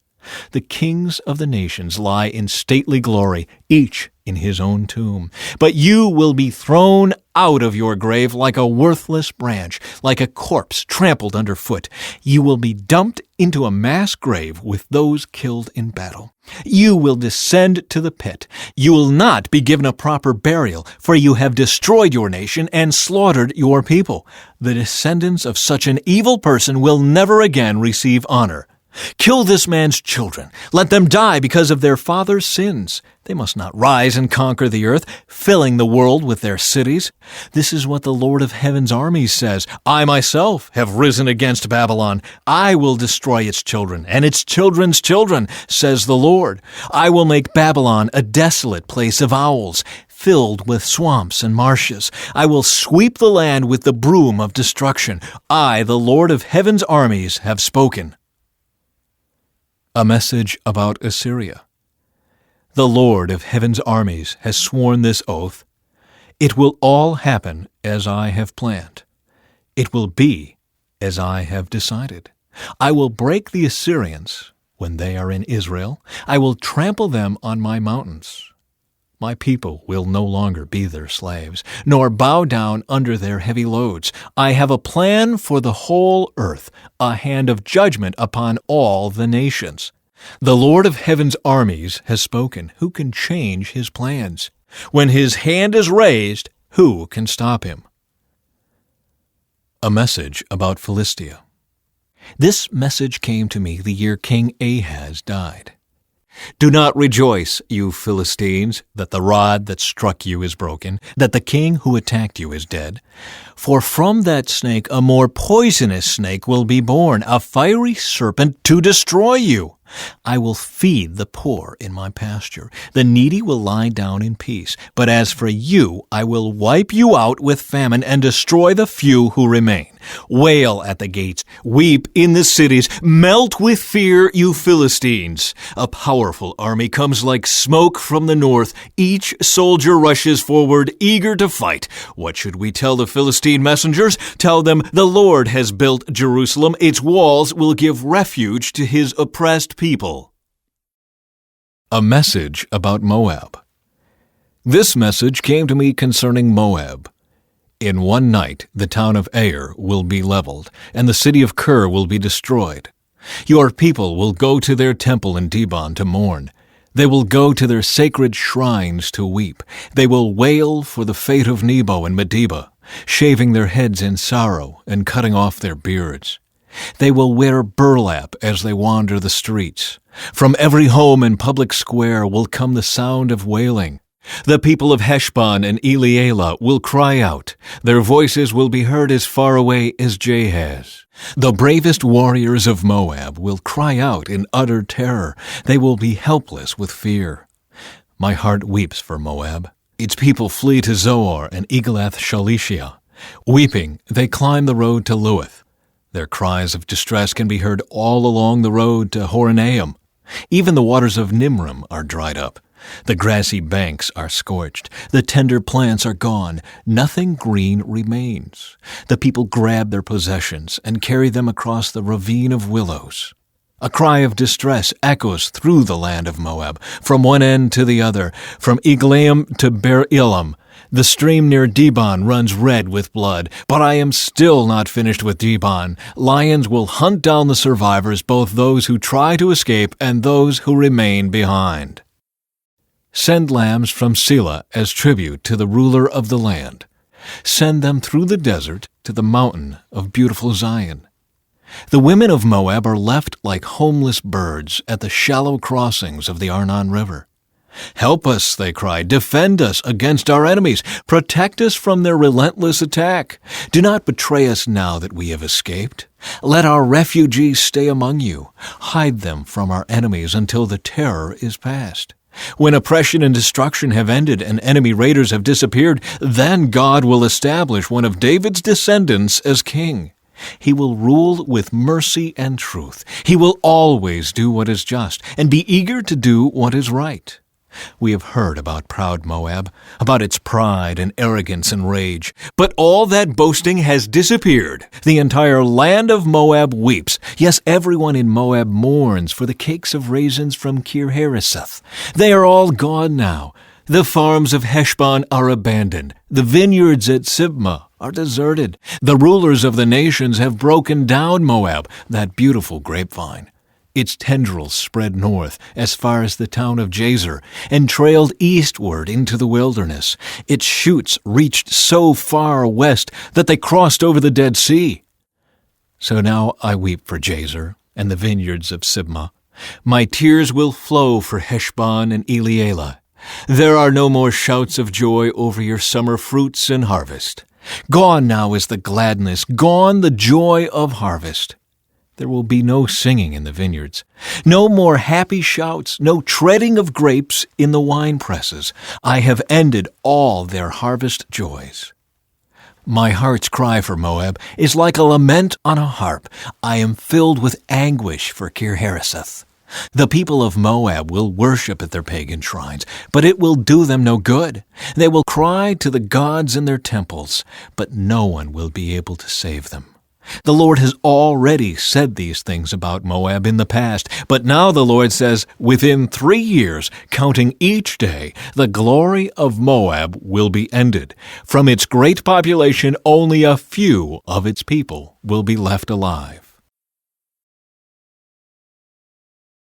The kings of the nations lie in stately glory, each in his own tomb. But you will be thrown out of your grave like a worthless branch, like a corpse trampled underfoot. You will be dumped into a mass grave with those killed in battle. You will descend to the pit. You will not be given a proper burial, for you have destroyed your nation and slaughtered your people. The descendants of such an evil person will never again receive honor. Kill this man's children. Let them die because of their father's sins. They must not rise and conquer the earth, filling the world with their cities. This is what the Lord of heaven's armies says. I myself have risen against Babylon. I will destroy its children and its children's children, says the Lord. I will make Babylon a desolate place of owls, filled with swamps and marshes. I will sweep the land with the broom of destruction. I, the Lord of heaven's armies, have spoken. A message about Assyria. The Lord of heaven's armies has sworn this oath. It will all happen as I have planned. It will be as I have decided. I will break the Assyrians When they are in Israel, I will trample them on my mountains. My people will no longer be their slaves, nor bow down under their heavy loads. I have a plan for the whole earth, a hand of judgment upon all the nations. The Lord of heaven's armies has spoken. Who can change his plans? When his hand is raised, who can stop him? A message about Philistia. This message came to me the year King Ahaz died. Do not rejoice, you Philistines, that the rod that struck you is broken, that the king who attacked you is dead. For from that snake a more poisonous snake will be born, a fiery serpent to destroy you. I will feed the poor in my pasture. The needy will lie down in peace. But as for you, I will wipe you out with famine and destroy the few who remain. Wail at the gates, weep in the cities, melt with fear, you Philistines. A powerful army comes like smoke from the north. Each soldier rushes forward, eager to fight. What should we tell the Philistine messengers? Tell them the Lord has built Jerusalem. Its walls will give refuge to his oppressed people. A message about Moab. This message came to me concerning Moab. In one night the town of Ar will be leveled, and the city of Kir will be destroyed. Your people will go to their temple in Dibon to mourn. They will go to their sacred shrines to weep. They will wail for the fate of Nebo and Medeba, shaving their heads in sorrow and cutting off their beards. They will wear burlap as they wander the streets. From every home and public square will come the sound of wailing. The people of Heshbon and Elealeh will cry out. Their voices will be heard as far away as Jahaz. The bravest warriors of Moab will cry out in utter terror. They will be helpless with fear. My heart weeps for Moab. Its people flee to Zoar and Egalath-Shalishiah. Weeping, they climb the road to Luith. Their cries of distress can be heard all along the road to Horonaim. Even the waters of Nimrim are dried up. The grassy banks are scorched. The tender plants are gone. Nothing green remains. The people grab their possessions and carry them across the ravine of willows. A cry of distress echoes through the land of Moab, from one end to the other, from Eglaim to Beer-Elam. The stream near Dibon runs red with blood, but I am still not finished with Dibon. Lions will hunt down the survivors, both those who try to escape and those who remain behind. Send lambs from Selah as tribute to the ruler of the land. Send them through the desert to the mountain of beautiful Zion. The women of Moab are left like homeless birds at the shallow crossings of the Arnon River. Help us, they cry. Defend us against our enemies. Protect us from their relentless attack. Do not betray us now that we have escaped. Let our refugees stay among you. Hide them from our enemies until the terror is past. When oppression and destruction have ended and enemy raiders have disappeared, then God will establish one of David's descendants as king. He will rule with mercy and truth. He will always do what is just and be eager to do what is right. We have heard about proud Moab, about its pride and arrogance and rage. But all that boasting has disappeared. The entire land of Moab weeps. Yes, everyone in Moab mourns for the cakes of raisins from Kir-Hareseth. They are all gone now. The farms of Heshbon are abandoned. The vineyards at Sibmah are deserted. The rulers of the nations have broken down Moab, that beautiful grapevine. Its tendrils spread north as far as the town of Jazer and trailed eastward into the wilderness. Its shoots reached so far west that they crossed over the Dead Sea. So now I weep for Jazer and the vineyards of Sibmah. My tears will flow for Heshbon and Elealeh. There are no more shouts of joy over your summer fruits and harvest. Gone now is the gladness, gone the joy of harvest. There will be no singing in the vineyards, no more happy shouts, no treading of grapes in the wine presses. I have ended all their harvest joys. My heart's cry for Moab is like a lament on a harp. I am filled with anguish for Kir-Hareseth. The people of Moab will worship at their pagan shrines, but it will do them no good. They will cry to the gods in their temples, but no one will be able to save them. The Lord has already said these things about Moab in the past, but now the Lord says, within 3 years, counting each day, the glory of Moab will be ended. From its great population, only a few of its people will be left alive.